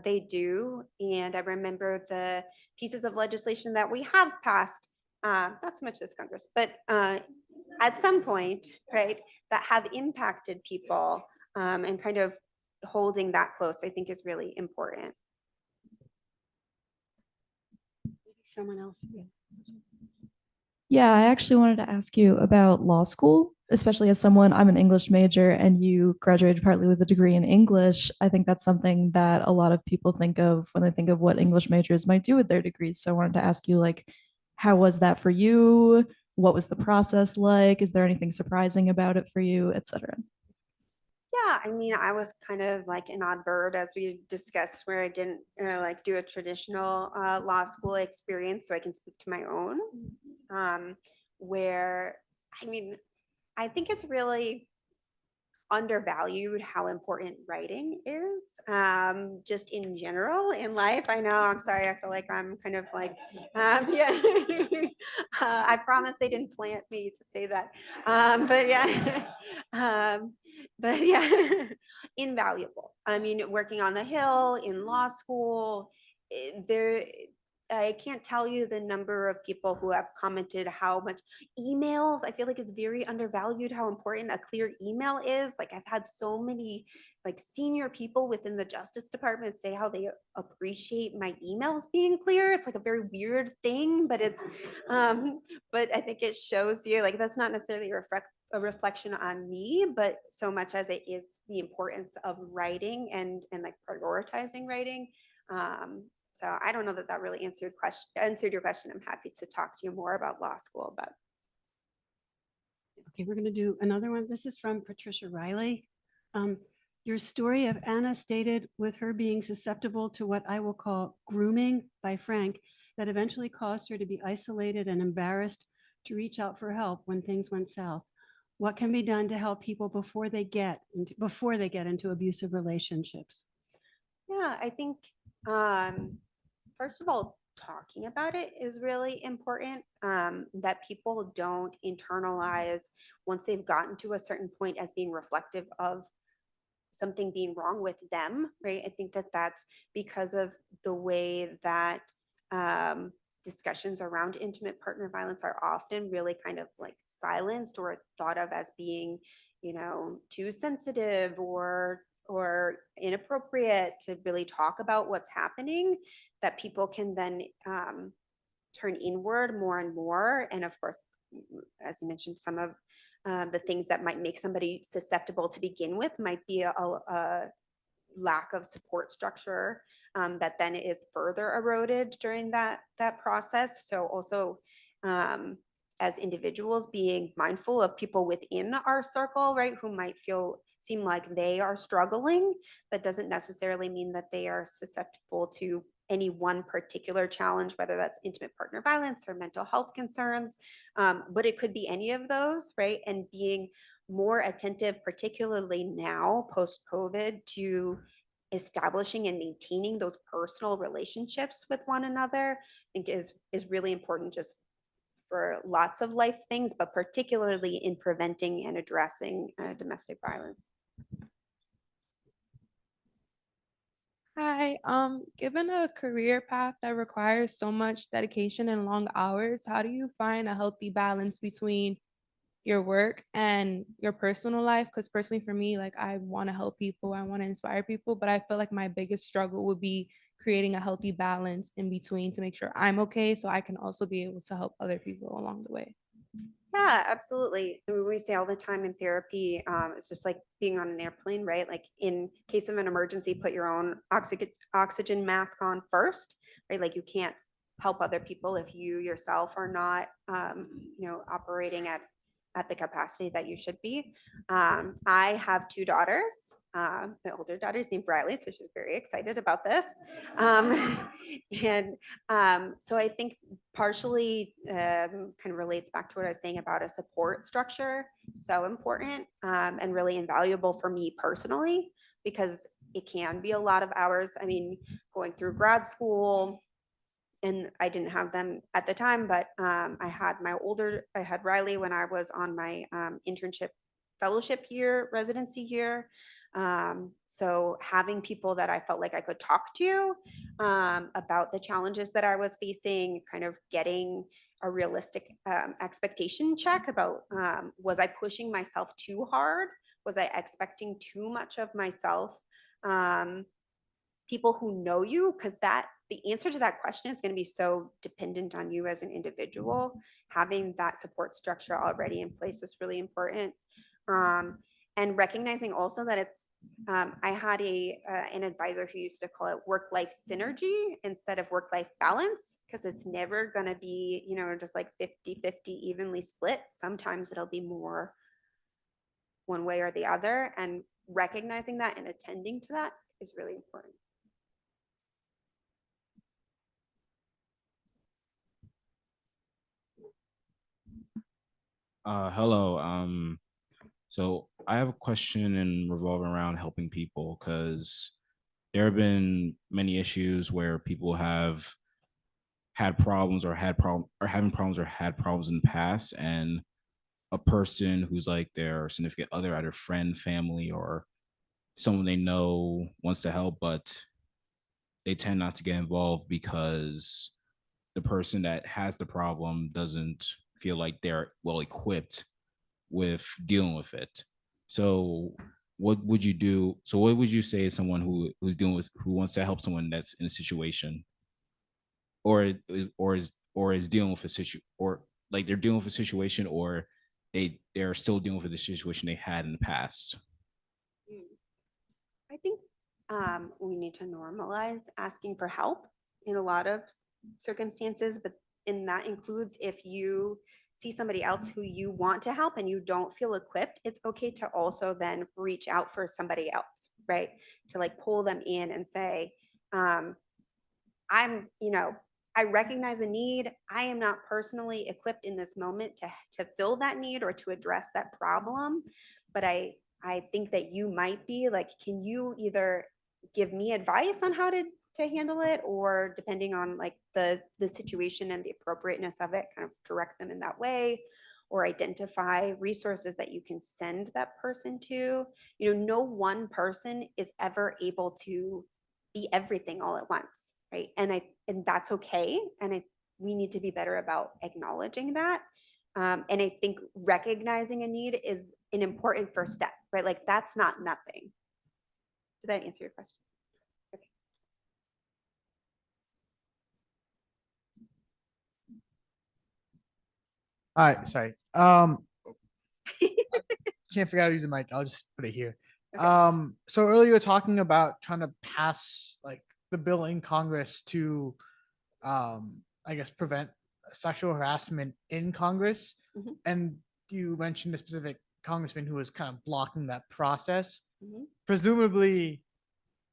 they do. And I remember the pieces of legislation that we have passed, not so much this Congress, but at some point, right, that have impacted people, and kind of holding that close, I think is really important. Someone else. Yeah, I actually wanted to ask you about law school, especially as someone, I'm an English major and you graduated partly with a degree in English. I think that's something that a lot of people think of when they think of what English majors might do with their degrees. So I wanted to ask you, like, how was that for you? What was the process like? Is there anything surprising about it for you, et cetera? Yeah, I mean, I was kind of like an odd bird, as we discussed, where I didn't like do a traditional law school experience, so I can speak to my own. Where, I mean, I think it's really undervalued how important writing is, just in general in life. I know, I'm sorry, I feel like I'm kind of like, yeah, I promise they didn't plant me to say that, but yeah, but yeah, invaluable. I mean, working on the Hill, in law school, there, I can't tell you the number of people who have commented how much emails. I feel like it's very undervalued how important a clear email is. Like, I've had so many like senior people within the Justice Department say how they appreciate my emails being clear. It's like a very weird thing, but it's but I think it shows you, like, that's not necessarily a reflection on me, but so much as it is the importance of writing and like prioritizing writing. So I don't know that that really answered your question. I'm happy to talk to you more about law school, but Okay, we're going to do another one. This is from Patricia Riley. Your story of Anna stated with her being susceptible to what I will call grooming by Frank that eventually caused her to be isolated and embarrassed to reach out for help when things went south. What can be done to help people before they get into abusive relationships? yeah, I think first of all, talking about it is really important, that people don't internalize once they've gotten to a certain point as being reflective of something being wrong with them, right? I think that that's because of the way that discussions around intimate partner violence are often really kind of like silenced or thought of as being, too sensitive or inappropriate to really talk about what's happening, that people can then turn inward more and more. And of course, as you mentioned, some of the things that might make somebody susceptible to begin with might be a lack of support structure, that then is further eroded during that process. So also, as individuals, being mindful of people within our circle, right, who might seem like they are struggling. That doesn't necessarily mean that they are susceptible to any one particular challenge, whether that's intimate partner violence or mental health concerns, but it could be any of those, right? And being more attentive, particularly now post-COVID, to establishing and maintaining those personal relationships with one another, I think is really important, just for lots of life things, but particularly in preventing and addressing domestic violence. Hi, given a career path that requires so much dedication and long hours, how do you find a healthy balance between your work and your personal life? Because personally for me, like, I want to help people, I want to inspire people, but I feel like my biggest struggle would be creating a healthy balance in between to make sure I'm okay so I can also be able to help other people along the way. Yeah, absolutely. I mean, we say all the time in therapy, it's just like being on an airplane, right? Like, in case of an emergency, put your own oxygen mask on first, right? Like, you can't help other people if you yourself are not, operating at the capacity that you should be. I have 2 daughters. The older daughter is named Riley, so she's very excited about this. And so I think partially kind of relates back to what I was saying about a support structure. So important, and really invaluable for me personally, because it can be a lot of hours. I mean, going through grad school, and I didn't have them at the time, but I had Riley when I was on my internship fellowship year, residency year. So having people that I felt like I could talk to about the challenges that I was facing, kind of getting a realistic expectation check about was I pushing myself too hard? Was I expecting too much of myself? People who know you, because the answer to that question is going to be so dependent on you as an individual. Having that support structure already in place is really important. And recognizing also that it's I had an advisor who used to call it work-life synergy instead of work-life balance, because it's never going to be, just like 50-50 evenly split. Sometimes it'll be more one way or the other, and recognizing that and attending to that is really important. Hello. So I have a question and revolving around helping people because there have been many issues where people have had problems or having problems or had problems in the past, and a person who's like their significant other, either friend, family, or someone they know wants to help, but they tend not to get involved because the person that has the problem doesn't feel like they're well equipped with dealing with it. So what would you do? So what would you say to someone who wants to help someone that's in a situation or is dealing with a situation, or like they're dealing with a situation, or they're still dealing with the situation they had in the past? I think we need to normalize asking for help in a lot of circumstances, and that includes if you see somebody else who you want to help and you don't feel equipped, it's okay to also then reach out for somebody else, right? To like pull them in and say, I recognize a need. I am not personally equipped in this moment to fill that need or to address that problem, but I think that you might be. Like, can you either give me advice on how to handle it, or depending on like the situation and the appropriateness of it, kind of direct them in that way, or identify resources that you can send that person to. No one person is ever able to be everything all at once, right? And that's okay. And we need to be better about acknowledging that. And I think recognizing a need is an important first step, right? Like, that's not nothing. Did that answer your question? Okay. All right, sorry. Can't figure out how to use the mic. I'll just put it here. Okay. So earlier you were talking about trying to pass like the bill in Congress to, I guess, prevent sexual harassment in Congress. Mhm. And you mentioned a specific congressman who was kind of blocking that process. Mhm. Presumably,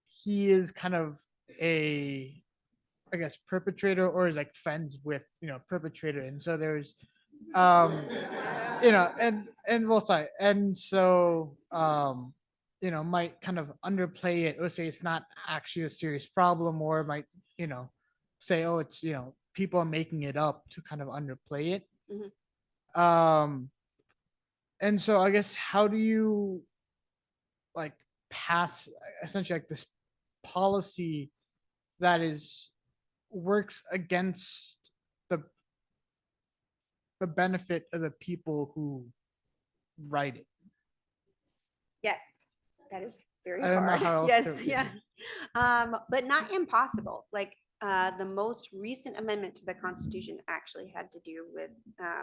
he is kind of a, I guess, perpetrator, or is like friends with, perpetrator. And so there's, and well, sorry. And so, might kind of underplay it, or say it's not actually a serious problem, or might, say, oh, it's, people are making it up to kind of underplay it. Mhm. And so I guess, how do you like pass essentially like this policy that works against the benefit of the people who write it? Yes, that is very I don't know hard. how else Yes, to- yeah. But not impossible. Like, the most recent amendment to the Constitution actually had to do with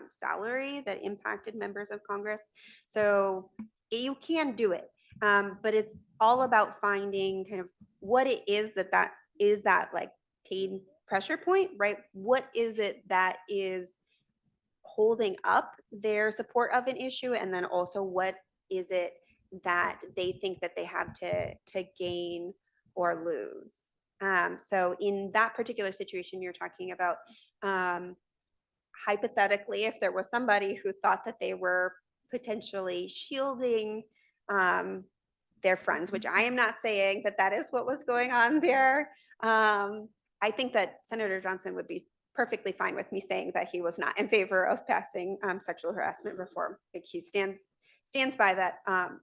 salary that impacted members of Congress. So you can do it, but it's all about finding kind of what it is that is that like paid pressure point, right? What is it that is holding up their support of an issue, and then also what is it that they think that they have to gain or lose. So in that particular situation you're talking about, hypothetically, if there was somebody who thought that they were potentially shielding their friends, which I am not saying that that is what was going on there. I think that Senator Johnson would be perfectly fine with me saying that he was not in favor of passing sexual harassment reform. Like he stands by that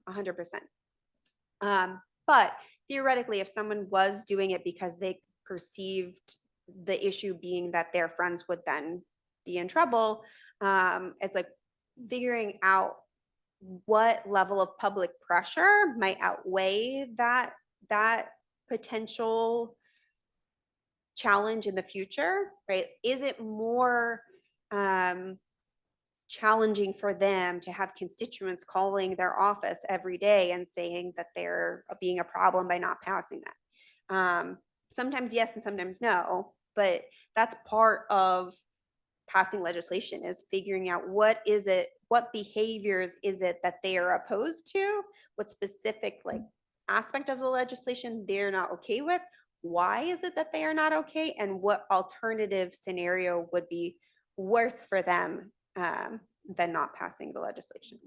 100%. But theoretically, if someone was doing it because they perceived the issue being that their friends would then be in trouble, it's like figuring out what level of public pressure might outweigh that potential challenge in the future, right? Is it more challenging for them to have constituents calling their office every day and saying that they're being a problem by not passing that? Sometimes yes and sometimes no, but that's part of passing legislation, is figuring out what behaviors is it that they are opposed to, what specific like aspect of the legislation they're not okay with, why is it that they are not okay, and what alternative scenario would be worse for them than not passing the legislation.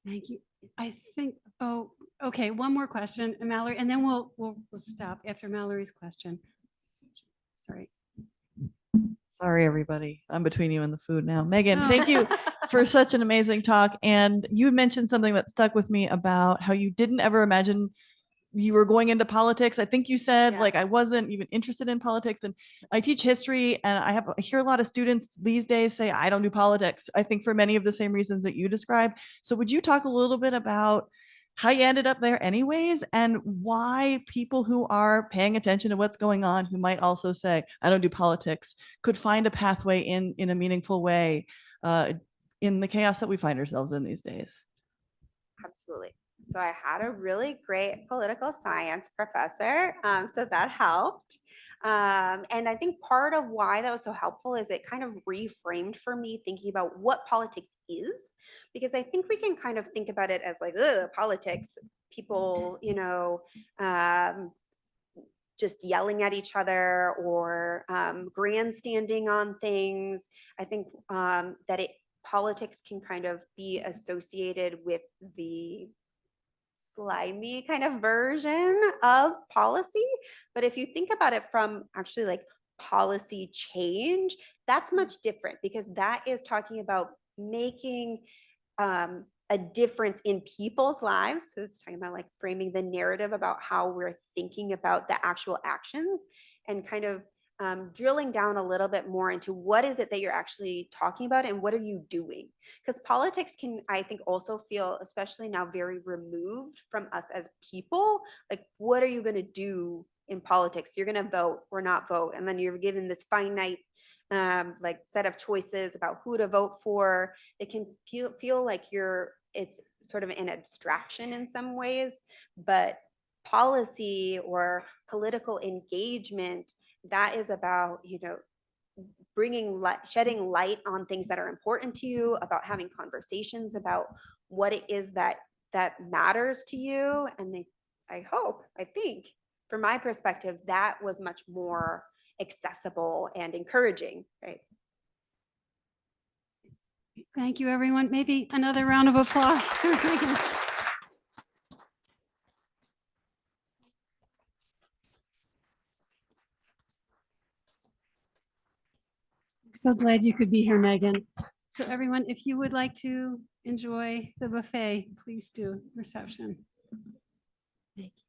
Thank you. I think, oh, okay, one more question, Mallory, and then we'll stop after Mallory's question. Sorry. Sorry, everybody. I'm between you and the food now. Megan, thank you for such an amazing talk. And you mentioned something that stuck with me about how you didn't ever imagine you were going into politics. I think you said like, I wasn't even interested in politics, and I teach history, and I hear a lot of students these days say, I don't do politics. I think for many of the same reasons that you described. So would you talk a little bit about how you ended up there anyways, and why people who are paying attention to what's going on, who might also say, I don't do politics, could find a pathway in a meaningful way in the chaos that we find ourselves in these days? Absolutely. So I had a really great political science professor, so that helped. And I think part of why that was so helpful is it kind of reframed for me thinking about what politics is, because I think we can kind of think about it as like, politics, people, just yelling at each other or grandstanding on things. I think that politics can kind of be associated with the slimy kind of version of policy. But if you think about it from actually like policy change, that's much different, because that is talking about making a difference in people's lives. So it's talking about like framing the narrative about how we're thinking about the actual actions, and kind of drilling down a little bit more into what is it that you're actually talking about and what are you doing? Because politics can, I think, also feel, especially now, very removed from us as people. Like, what are you going to do in politics? You're going to vote or not vote, and then you're given this finite like set of choices about who to vote for. It can feel like it's sort of an abstraction in some ways, but policy or political engagement, that is about, bringing light, shedding light on things that are important to you, about having conversations about what it is that matters to you. And I think from my perspective, that was much more accessible and encouraging, right? Thank you, everyone. Maybe another round of applause. So glad you could be here, Megan. So everyone, if you would like to enjoy the buffet, please do. Reception. Thank you.